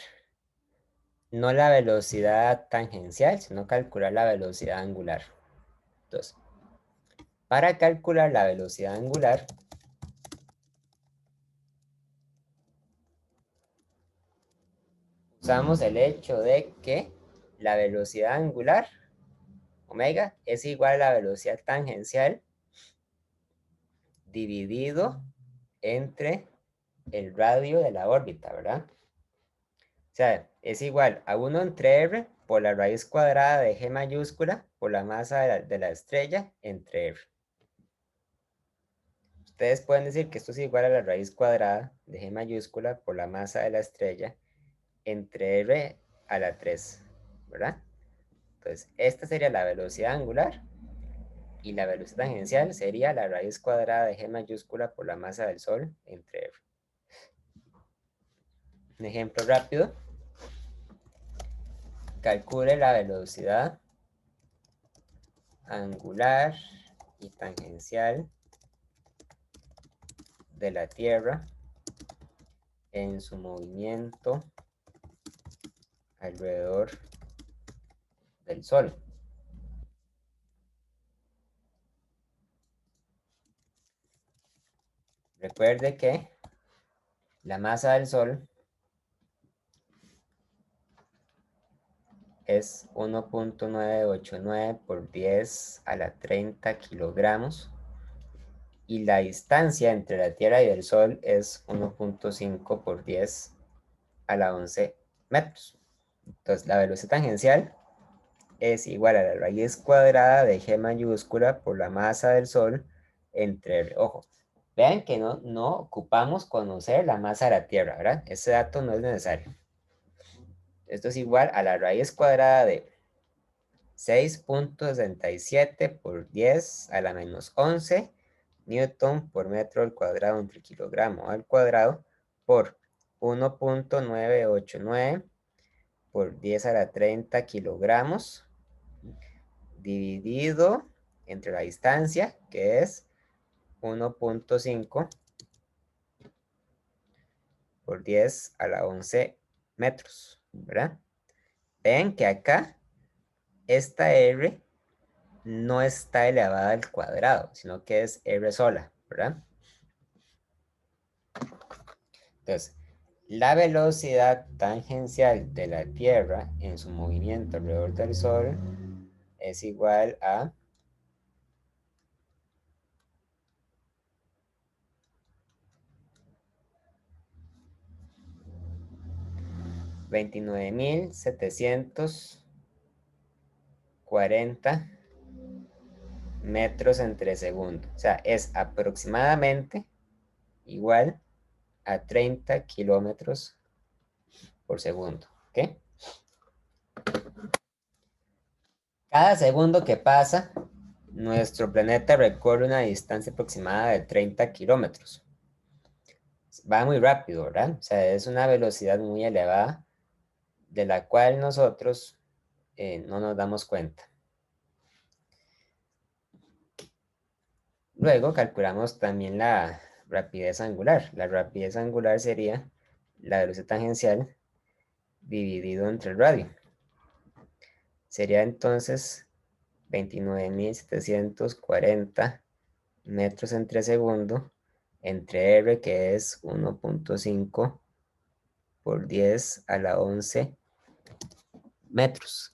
no la velocidad tangencial, sino calcular la velocidad angular. Entonces, para calcular la velocidad angular, usamos el hecho de que la velocidad angular, omega, es igual a la velocidad tangencial dividido entre el radio de la órbita, ¿verdad? O sea, es igual a 1 entre r por la raíz cuadrada de g mayúscula por la masa de la estrella entre r. Ustedes pueden decir que esto es igual a la raíz cuadrada de g mayúscula por la masa de la estrella entre r a la 3, ¿verdad? Entonces, esta sería la velocidad angular y la velocidad tangencial sería la raíz cuadrada de g mayúscula por la masa del Sol entre r. Un ejemplo rápido. Calcule la velocidad angular y tangencial de la Tierra en su movimiento alrededor del Sol. Recuerde que la masa del Sol es 1.989 por 10 a la 30 kilogramos y la distancia entre la Tierra y el Sol es 1.5 por 10 a la 11 metros. Entonces, la velocidad tangencial es igual a la raíz cuadrada de g mayúscula por la masa del Sol entre, ojo, vean que no ocupamos conocer la masa de la Tierra, ¿verdad? Ese dato no es necesario. Esto es igual a la raíz cuadrada de 6.67 por 10 a la menos 11 newton por metro al cuadrado entre kilogramo al cuadrado por 1.989 por 10 a la 30 kilogramos dividido entre la distancia, que es 1.5 por 10 a la 11 metros, ¿verdad? Ven que acá esta R no está elevada al cuadrado, sino que es R sola, ¿verdad? Entonces, la velocidad tangencial de la Tierra en su movimiento alrededor del Sol es igual a 29.740 metros entre segundo. O sea, es aproximadamente igual a 30 kilómetros por segundo. ¿Ok? Cada segundo que pasa, nuestro planeta recorre una distancia aproximada de 30 kilómetros. Va muy rápido, ¿verdad? O sea, es una velocidad muy elevada de la cual nosotros no nos damos cuenta. Luego calculamos también la rapidez angular. La rapidez angular sería la velocidad tangencial dividido entre el radio. Sería entonces 29.740 metros entre segundo entre R, que es 1.5 por 10 a la 11 metros.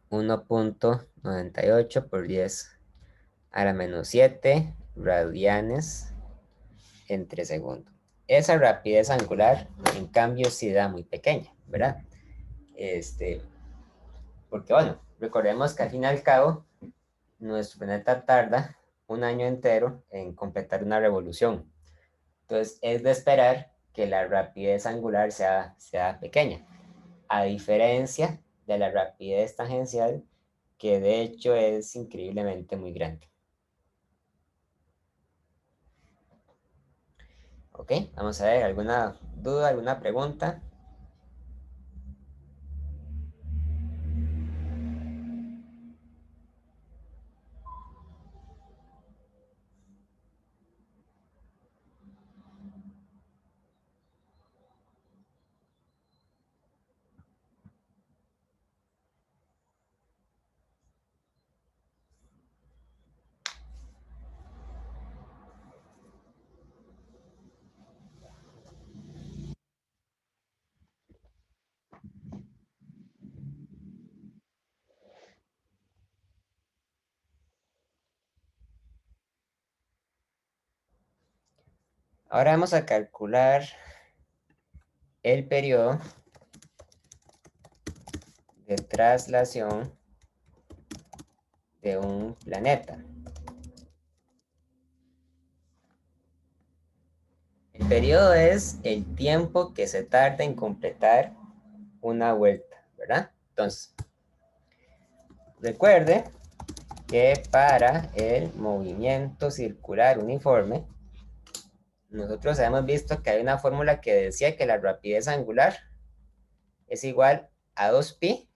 Uno punto 98 por 10 a la menos 7 radianes entre segundo. Esa rapidez angular, en cambio, sí da muy pequeña, ¿verdad? Porque bueno, recordemos que al fin y al cabo, nuestro planeta tarda un año entero en completar una revolución. Entonces, es de esperar que la rapidez angular sea pequeña, a diferencia de la rapidez tangencial, que de hecho es increíblemente muy grande. ¿Ok? Vamos a ver, ¿alguna duda, alguna pregunta? Ahora vamos a calcular el periodo de traslación de un planeta. El periodo es el tiempo que se tarda en completar una vuelta, ¿verdad? Entonces, recuerde que para el movimiento circular uniforme, nosotros hemos visto que hay una fórmula que decía que la rapidez angular es igual a 2pi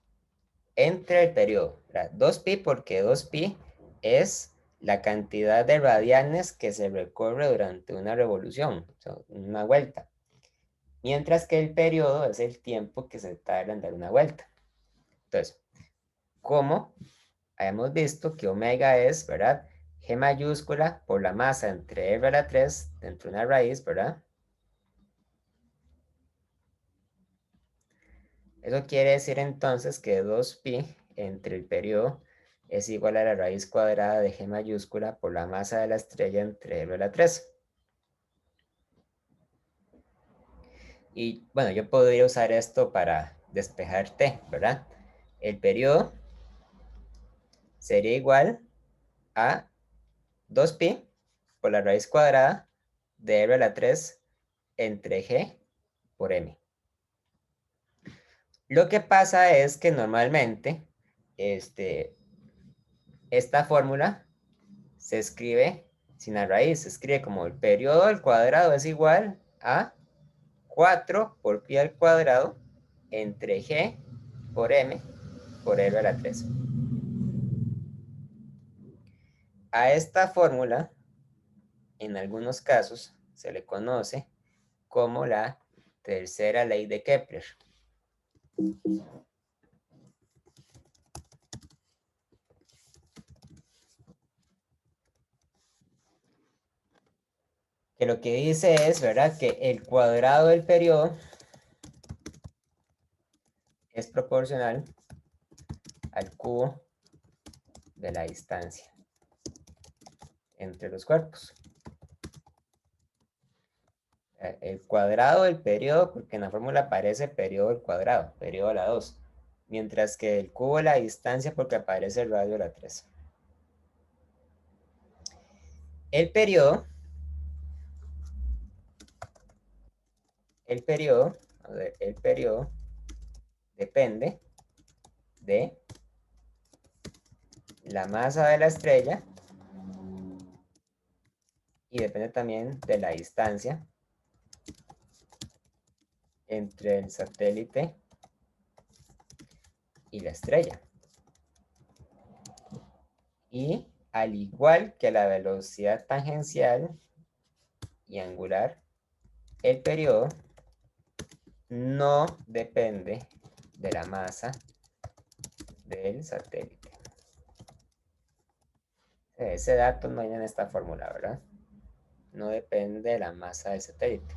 entre el periodo. 2pi porque 2pi es la cantidad de radianes que se recorre durante una revolución, o sea, una vuelta. Mientras que el periodo es el tiempo que se tarda en dar una vuelta. Entonces, como hemos visto que omega es, ¿verdad? G mayúscula por la masa entre R a la 3 dentro de una raíz, ¿verdad? Eso quiere decir entonces que 2pi entre el periodo es igual a la raíz cuadrada de G mayúscula por la masa de la estrella entre R a la 3. Y bueno, yo podría usar esto para despejar T, ¿verdad? El periodo sería igual a 2pi por la raíz cuadrada de R a la 3 entre G por M. Lo que pasa es que normalmente esta fórmula se escribe Si la raíz se escribe como el periodo al cuadrado es igual a 4 por pi al cuadrado entre g por m por r a la 3. A esta fórmula, en algunos casos, se le conoce como la tercera ley de Kepler. Que lo que dice es, ¿verdad?, que el cuadrado del periodo es proporcional al cubo de la distancia entre los cuerpos. El cuadrado del periodo, porque en la fórmula aparece periodo al cuadrado, periodo a la 2, mientras que el cubo de la distancia porque aparece el radio a la 3. El periodo, el periodo depende de la masa de la estrella y depende también de la distancia entre el satélite y la estrella. Y al igual que la velocidad tangencial y angular, el periodo no depende de la masa del satélite. Ese dato no hay en esta fórmula, ¿verdad? No depende de la masa del satélite.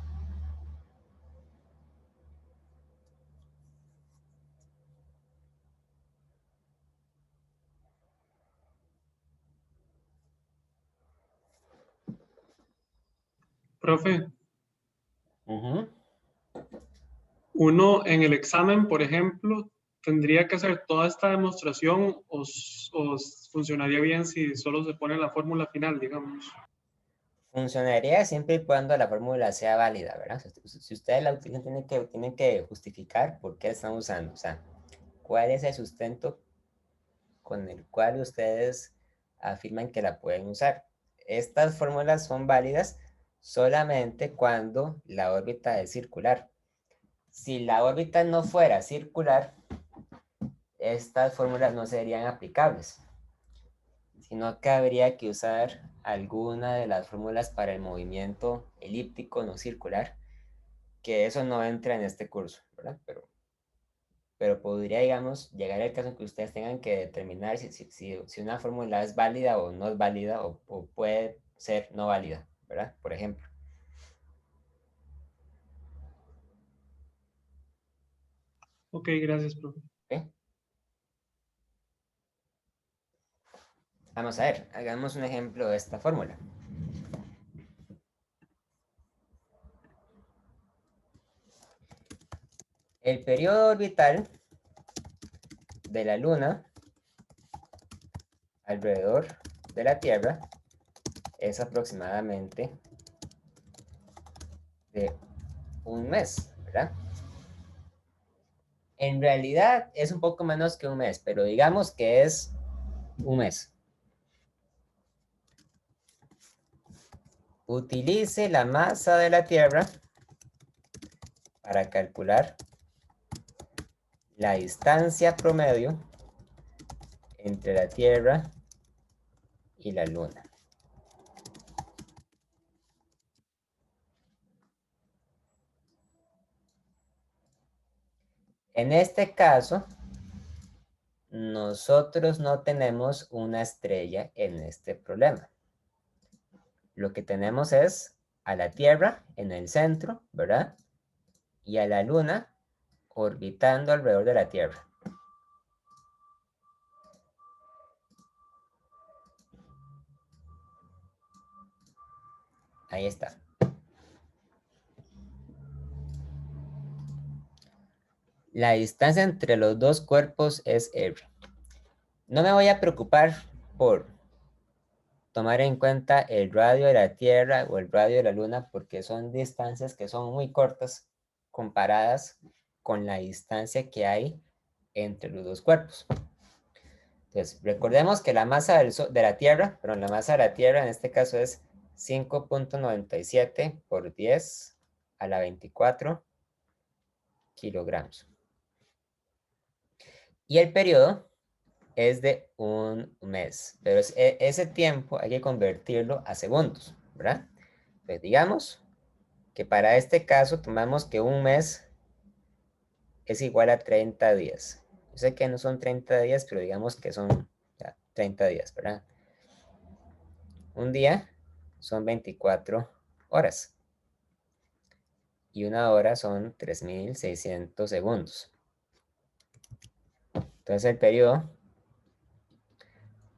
Profe, Uh-huh. uno en el examen, por ejemplo, tendría que hacer toda esta demostración o funcionaría bien si solo se pone la fórmula final, digamos. Funcionaría siempre y cuando la fórmula sea válida, ¿verdad? Si ustedes la utilizan, tienen que justificar por qué la están usando. O sea, cuál es el sustento con el cual ustedes afirman que la pueden usar. Estas fórmulas son válidas solamente cuando la órbita es circular. Si la órbita no fuera circular, estas fórmulas no serían aplicables, sino que habría que usar alguna de las fórmulas para el movimiento elíptico no circular, que eso no entra en este curso, ¿verdad? Pero podría, digamos, llegar el caso en que ustedes tengan que determinar si una fórmula es válida o no es válida o puede ser no válida, ¿verdad? Por ejemplo. Ok, gracias, profe. ¿Ok? Vamos a ver, hagamos un ejemplo de esta fórmula. El periodo orbital de la Luna alrededor de la Tierra es aproximadamente de un mes, ¿verdad? En realidad es un poco menos que un mes, pero digamos que es un mes. Utilice la masa de la Tierra para calcular la distancia promedio entre la Tierra y la Luna. En este caso, nosotros no tenemos una estrella en este problema. Lo que tenemos es a la Tierra en el centro, ¿verdad? Y a la Luna orbitando alrededor de la Tierra. Ahí está. La distancia entre los dos cuerpos es r. No me voy a preocupar por tomar en cuenta el radio de la Tierra o el radio de la Luna porque son distancias que son muy cortas comparadas con la distancia que hay entre los dos cuerpos. Entonces, recordemos que la masa de la Tierra, pero la masa de la Tierra en este caso es 5.97 por 10 a la 24 kilogramos. Y el periodo es de un mes, pero ese tiempo hay que convertirlo a segundos, ¿verdad? Pues digamos que para este caso tomamos que un mes es igual a 30 días. Yo sé que no son 30 días, pero digamos que son ya, 30 días, ¿verdad? Un día son 24 horas y una hora son 3.600 segundos. Entonces el periodo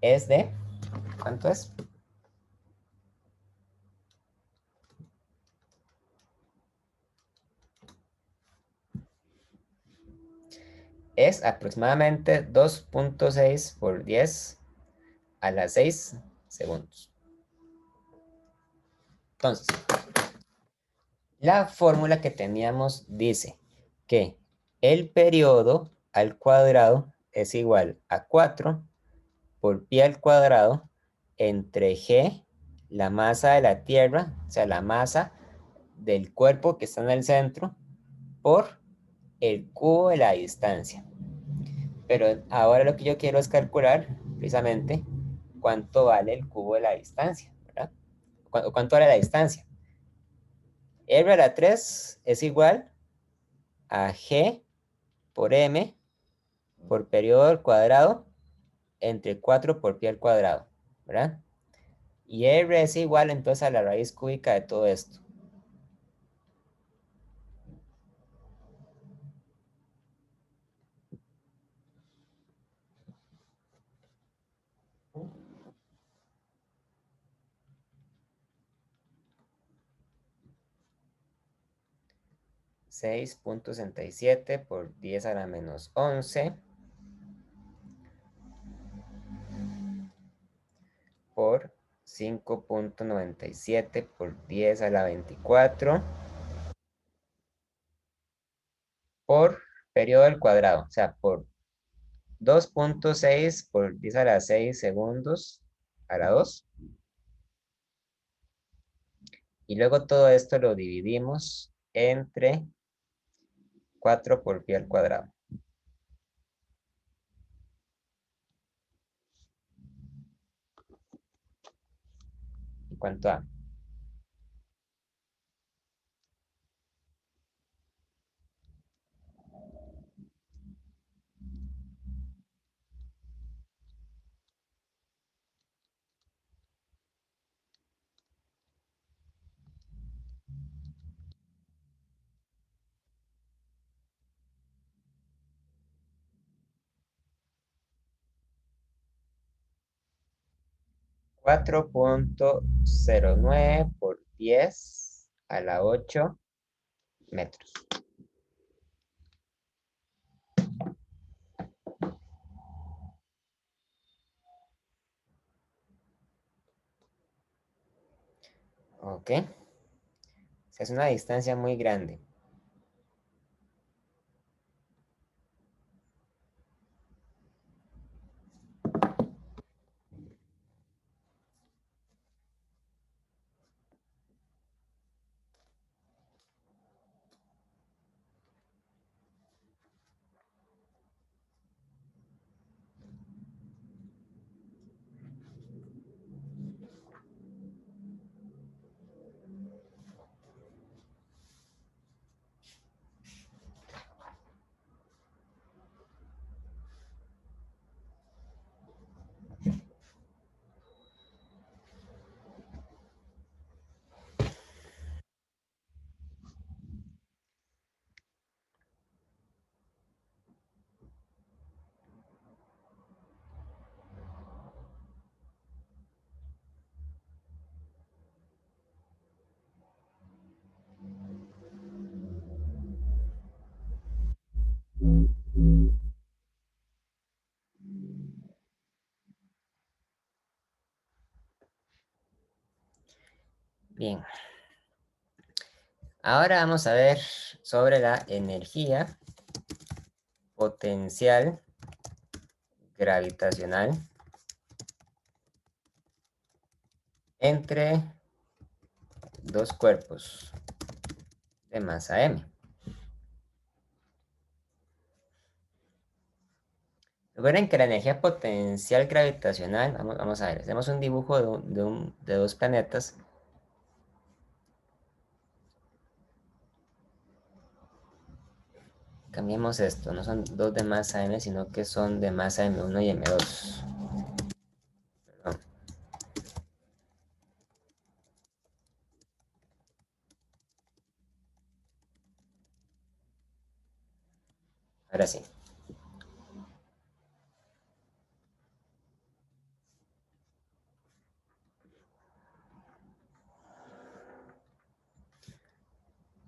es de, ¿cuánto es? Es aproximadamente 2.6 por 10 a las 6 segundos. Entonces, la fórmula que teníamos dice que el periodo al cuadrado es igual a 4 por pi al cuadrado entre g, la masa de la Tierra, o sea, la masa del cuerpo que está en el centro, por el cubo de la distancia. Pero ahora lo que yo quiero es calcular precisamente cuánto vale el cubo de la distancia, ¿verdad? ¿Cuánto vale la distancia? R a la 3 es igual a G por M por periodo al cuadrado entre 4 por pi al cuadrado, ¿verdad? Y R es igual entonces a la raíz cúbica de todo esto. (6.67 por 10 a la menos 11 por 5.97 por 10 a la 24 por periodo al cuadrado, o sea, por 2.6 por 10 a la 6 segundos a la 2. Y luego todo esto lo dividimos entre 4 por pi al cuadrado. ¿Y cuánto da? 4.09 por 10 a la 8 metros. ¿Ok? O sea, es una distancia muy grande. Bien. Ahora vamos a ver sobre la energía potencial gravitacional entre dos cuerpos de masa M. Recuerden que la energía potencial gravitacional, vamos a ver, hacemos un dibujo de dos planetas. Cambiemos esto, no son dos de masa M, sino que son de masa M1 y M2. Perdón. Ahora sí.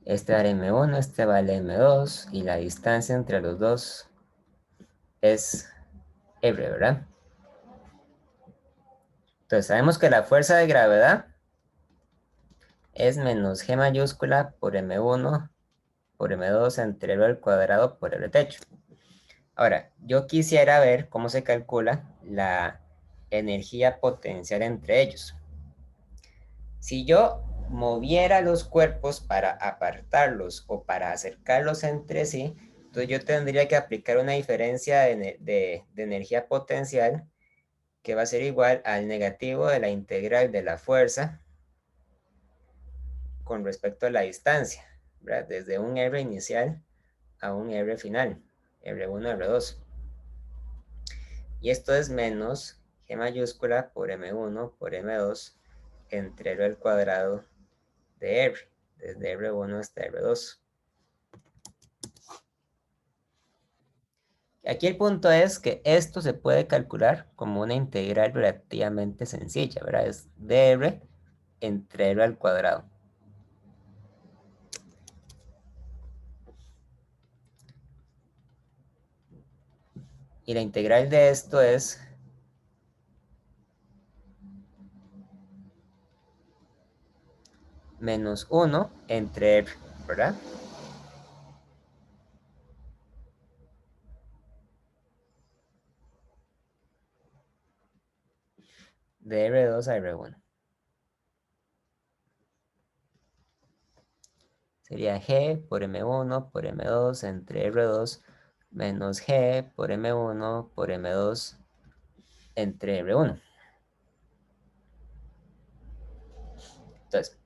Este vale M1, este vale M2, y la distancia entre los dos es R, ¿verdad? Entonces sabemos que la fuerza de gravedad es menos G mayúscula por M1 por M2 entre R al cuadrado por R techo. Ahora, yo quisiera ver cómo se calcula la energía potencial entre ellos. Si yo moviera los cuerpos para apartarlos o para acercarlos entre sí, entonces yo tendría que aplicar una diferencia de energía potencial que va a ser igual al negativo de la integral de la fuerza con respecto a la distancia, ¿verdad? Desde un R inicial a un R final, R1, R2. Y esto es menos G mayúscula por M1 por M2 entre R al cuadrado de R, desde R1 hasta R2. Aquí el punto es que esto se puede calcular como una integral relativamente sencilla, ¿verdad? Es dr entre R al cuadrado. Y la integral de esto es menos 1 entre R, ¿verdad? De R2 a R1. Sería G por M1 por M2 entre R2 menos G por M1 por M2 entre R1. Entonces,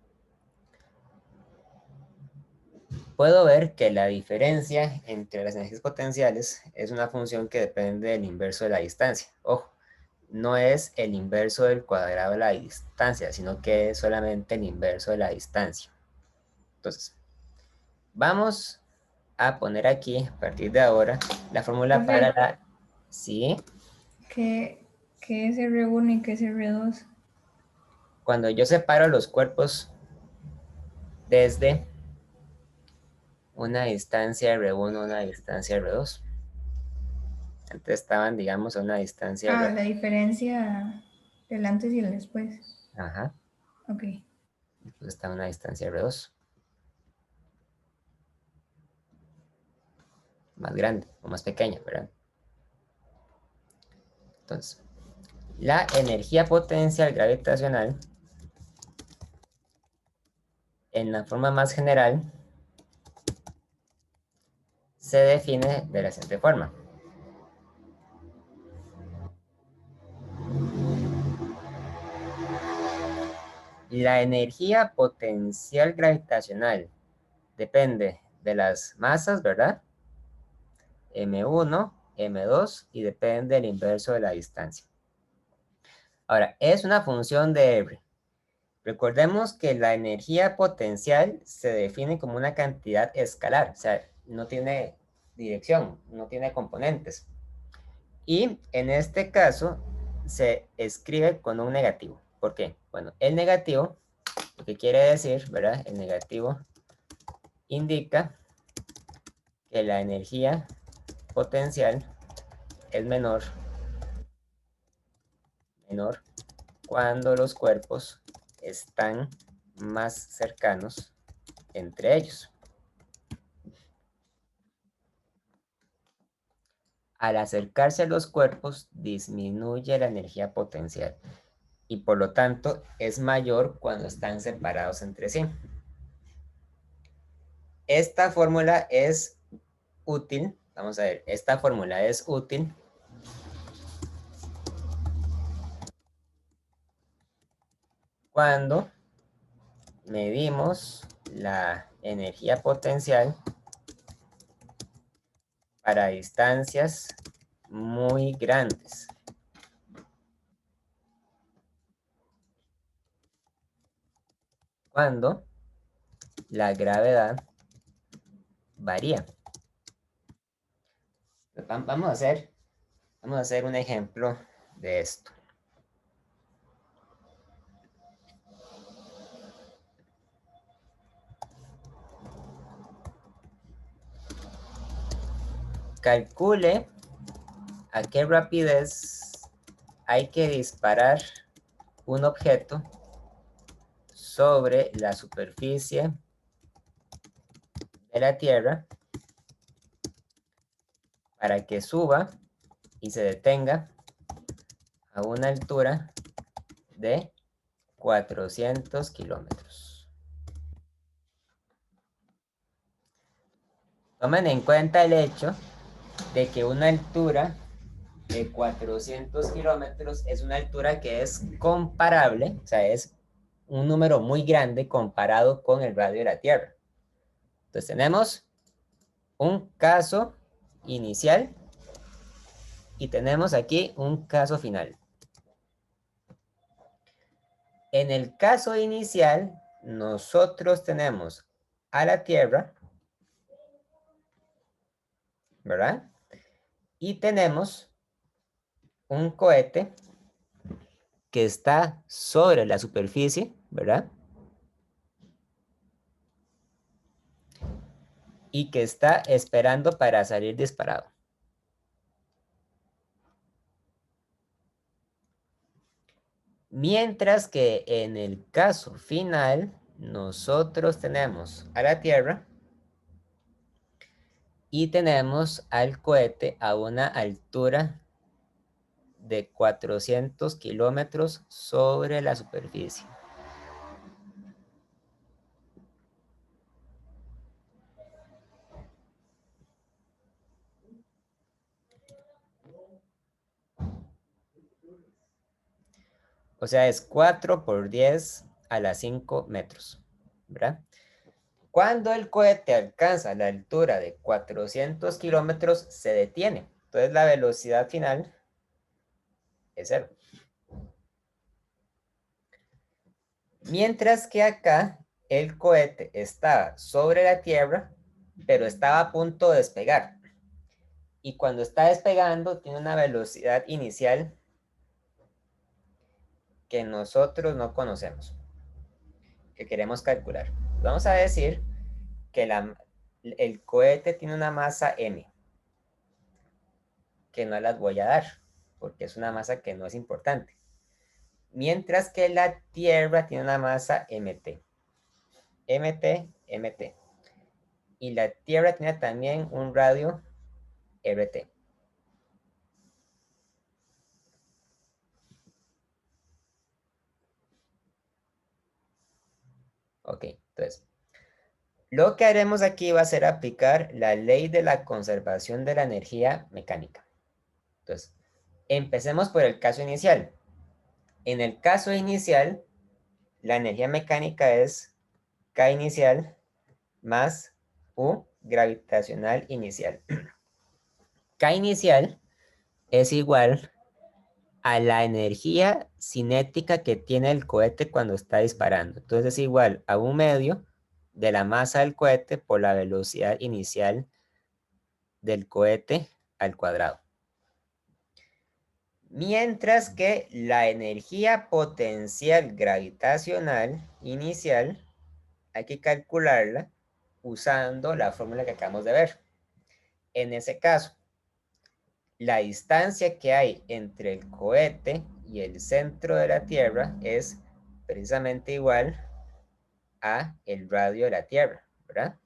puedo ver que la diferencia entre las energías potenciales es una función que depende del inverso de la distancia. Ojo, no es el inverso del cuadrado de la distancia, sino que es solamente el inverso de la distancia. Entonces, vamos a poner aquí, a partir de ahora, la fórmula para Profe, la... Sí, ¿qué es R1 y qué es R2? cuando yo separo los cuerpos desde una distancia R1 a una distancia R2. Antes estaban, digamos, a una distancia Ah, R2. la diferencia del antes y el después. Ajá, Ok. pues está a una distancia R2. Más grande o más pequeña, ¿verdad? Entonces, la energía potencial gravitacional, en la forma más general, se define de la siguiente forma. La energía potencial gravitacional depende de las masas, ¿verdad? M1, M2 y depende del inverso de la distancia. Ahora, es una función de R. Recordemos que la energía potencial se define como una cantidad escalar, o sea, no tiene dirección, no tiene componentes. Y en este caso se escribe con un negativo. ¿Por qué? Bueno, el negativo, lo que quiere decir, ¿verdad? El negativo indica que la energía potencial es menor cuando los cuerpos están más cercanos entre ellos. Al acercarse a los cuerpos, disminuye la energía potencial. y por lo tanto es mayor cuando están separados entre sí. Esta fórmula es útil, vamos a ver, esta fórmula es útil cuando medimos la energía potencial para distancias muy grandes. Cuando la gravedad varía. Vamos a hacer un ejemplo de esto. Calcule a qué rapidez hay que disparar un objeto sobre la superficie de la Tierra para que suba y se detenga a una altura de 400 kilómetros. Tomen en cuenta el hecho de que una altura de 400 kilómetros es una altura que es comparable, o sea, es un número muy grande comparado con el radio de la Tierra. Entonces tenemos un caso inicial y tenemos aquí un caso final. En el caso inicial, nosotros tenemos a la Tierra, ¿verdad? Y tenemos un cohete que está sobre la superficie, ¿verdad? Y que está esperando para salir disparado. Mientras que en el caso final, nosotros tenemos a la Tierra y tenemos al cohete a una altura de 400 kilómetros sobre la superficie. O sea, es 4 por 10 a la 5 metros, ¿verdad? Cuando el cohete alcanza la altura de 400 kilómetros, se detiene. Entonces la velocidad final es 0. Mientras que acá el cohete estaba sobre la Tierra, pero estaba a punto de despegar. Y cuando está despegando, tiene una velocidad inicial que nosotros no conocemos, que queremos calcular. Vamos a decir que el cohete tiene una masa m, que no las voy a dar, porque es una masa que no es importante. Mientras que la Tierra tiene una masa mt. mt. Y la Tierra tiene también un radio rt. Ok, entonces, lo que haremos aquí va a ser aplicar la ley de la conservación de la energía mecánica. Entonces, empecemos por el caso inicial. En el caso inicial, la energía mecánica es K inicial más U gravitacional inicial. K inicial es igual a la energía cinética que tiene el cohete cuando está disparando. Entonces es igual a 1/2 de la masa del cohete por la velocidad inicial del cohete al cuadrado. Mientras que la energía potencial gravitacional inicial hay que calcularla usando la fórmula que acabamos de ver. En ese caso, la distancia que hay entre el cohete y el centro de la Tierra es precisamente igual a el radio de la Tierra, ¿verdad?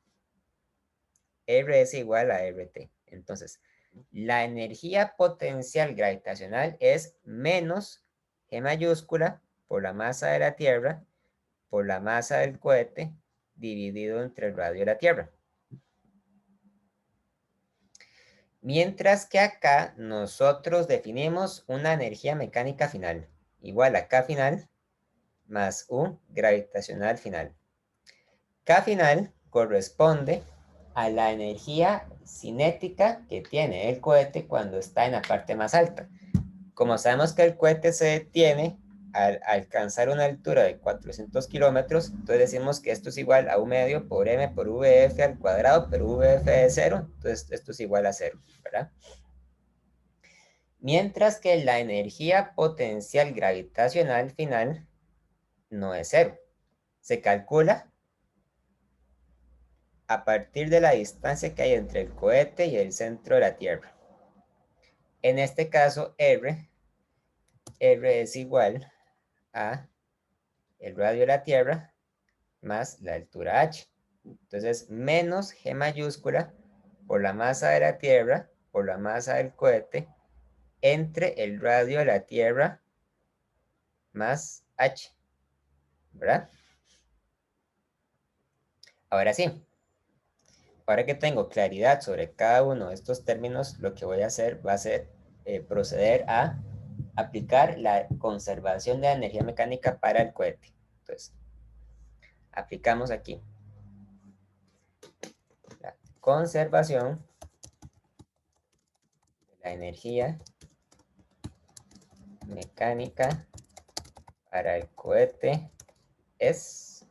R es igual a RT. Entonces, la energía potencial gravitacional es menos G mayúscula por la masa de la Tierra por la masa del cohete dividido entre el radio de la Tierra. Mientras que acá nosotros definimos una energía mecánica final igual a K final más U gravitacional final. K final corresponde a la energía cinética que tiene el cohete cuando está en la parte más alta. Como sabemos que el cohete se detiene al alcanzar una altura de 400 kilómetros, entonces decimos que esto es igual a U medio por M por VF al cuadrado, pero VF es 0, entonces esto es igual a 0, ¿verdad? Mientras que la energía potencial gravitacional final no es 0. Se calcula a partir de la distancia que hay entre el cohete y el centro de la Tierra. En este caso, R es igual a el radio de la Tierra más la altura h. Entonces, menos G mayúscula por la masa de la Tierra, por la masa del cohete, entre el radio de la Tierra más h. ¿Verdad? Ahora sí. Ahora que tengo claridad sobre cada uno de estos términos, lo que voy a hacer va a ser proceder a aplicar la conservación de la energía mecánica para el cohete. Entonces, aplicamos aquí la conservación de la energía mecánica para el cohete es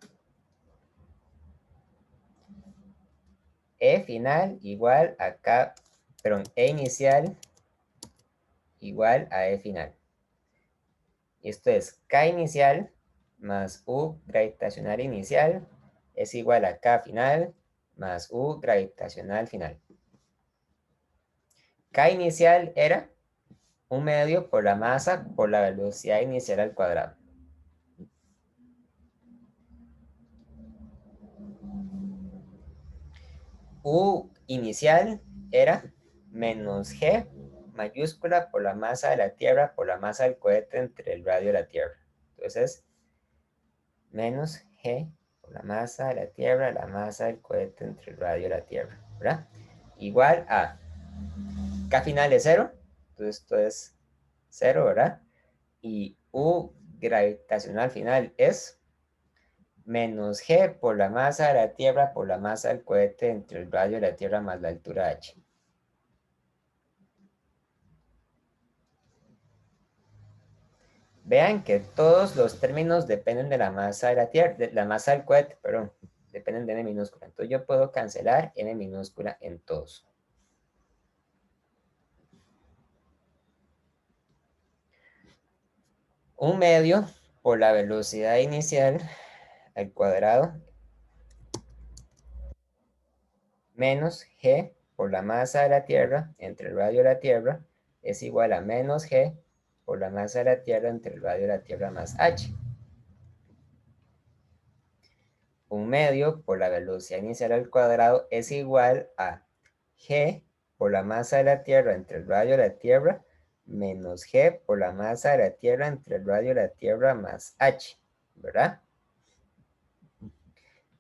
E final igual a K, perdón, E inicial igual a E final. Y esto es K inicial más U gravitacional inicial es igual a K final más U gravitacional final. K inicial era 1 medio por la masa por la velocidad inicial al cuadrado. U inicial era menos G mayúscula por la masa de la Tierra por la masa del cohete entre el radio de la Tierra. Entonces, menos G por la masa de la Tierra, la masa del cohete entre el radio de la Tierra, ¿verdad? Igual a K final es 0, entonces esto es 0, ¿verdad? Y U gravitacional final es menos G por la masa de la Tierra por la masa del cohete entre el radio de la Tierra más la altura h. Vean que todos los términos dependen de la masa de la Tierra, de la masa del cohete, perdón, dependen de n minúscula. Entonces yo puedo cancelar n minúscula en todos. Un medio por la velocidad inicial al cuadrado menos G por la masa de la Tierra entre el radio de la Tierra es igual a menos G por la masa de la Tierra entre el radio de la Tierra más h. Un medio por la velocidad inicial al cuadrado es igual a G por la masa de la Tierra entre el radio de la Tierra menos G por la masa de la Tierra entre el radio de la Tierra más h, ¿verdad?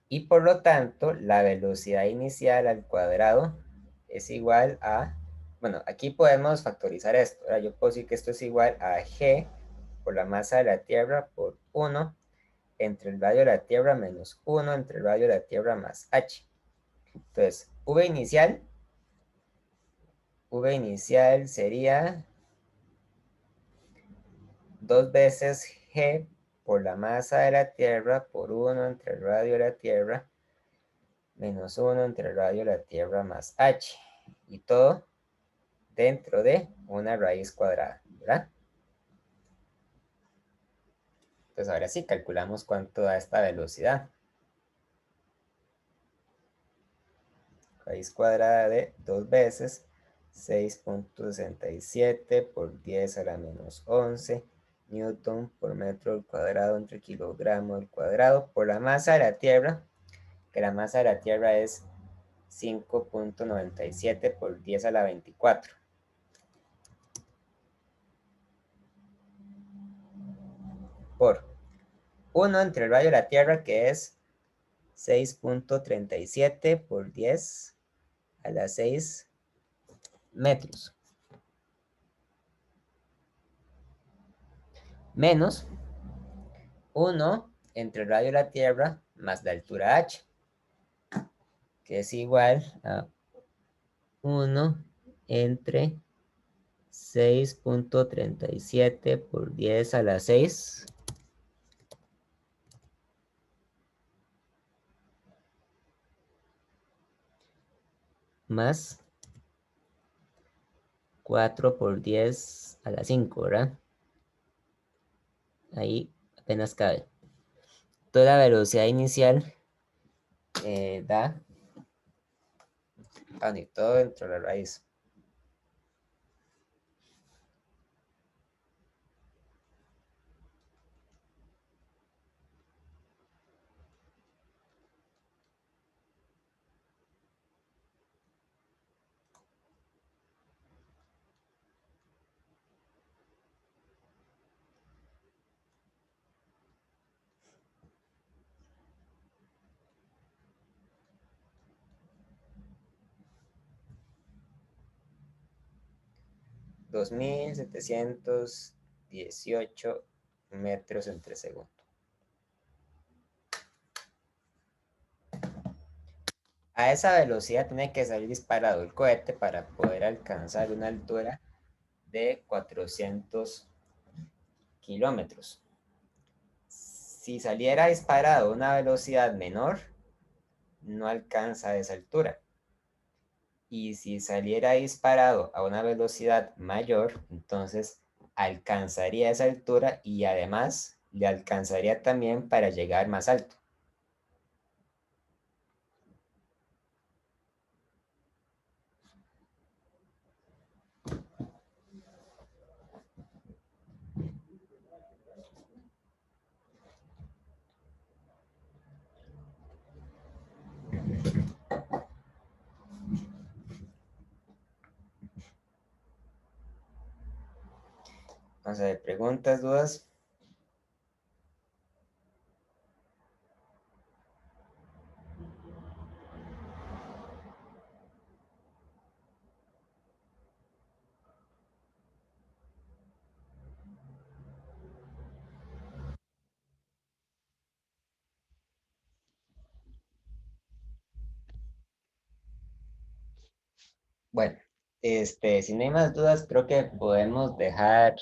Y por lo tanto, la velocidad inicial al cuadrado es igual a, bueno, aquí podemos factorizar esto, ¿verdad? Yo puedo decir que esto es igual a G por la masa de la Tierra por 1 entre el radio de la Tierra menos 1 entre el radio de la Tierra más h. Entonces, V inicial sería 2 veces G por la masa de la Tierra por 1 entre el radio de la Tierra menos 1 entre el radio de la Tierra más h. Y todo dentro de una raíz cuadrada, ¿verdad? Entonces ahora sí, calculamos cuánto da esta velocidad. Raíz cuadrada de 2 veces 6.67 por 10 a la menos 11 newton por metro al cuadrado entre kilogramo al cuadrado por la masa de la Tierra, que la masa de la Tierra es 5.97 por 10 a la 24. por 1 entre el radio de la Tierra, que es 6.37 por 10 a la 6 metros. Menos 1 entre el radio de la Tierra más la altura h, que es igual a 1 entre 6.37 por 10 a la 6 más 4 por 10 a la 5, ¿verdad? Ahí apenas cabe. Toda la velocidad inicial da, y todo dentro de la raíz. $2,718 metros entre segundo. A esa velocidad tiene que salir disparado el cohete para poder alcanzar una altura de 400 kilómetros. Si saliera disparado a una velocidad menor, no alcanza esa altura. Y si saliera disparado a una velocidad mayor, entonces alcanzaría esa altura y además le alcanzaría también para llegar más alto. Vamos a ver, preguntas, dudas. Bueno, si no hay más dudas, creo que podemos dejar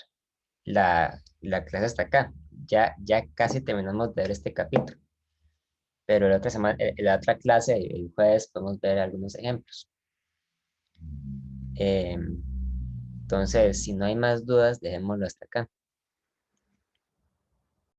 la clase hasta acá. Ya casi terminamos de ver este capítulo. Pero la otra semana, la otra clase, el jueves, podemos ver algunos ejemplos. Entonces, si no hay más dudas, dejémoslo hasta acá.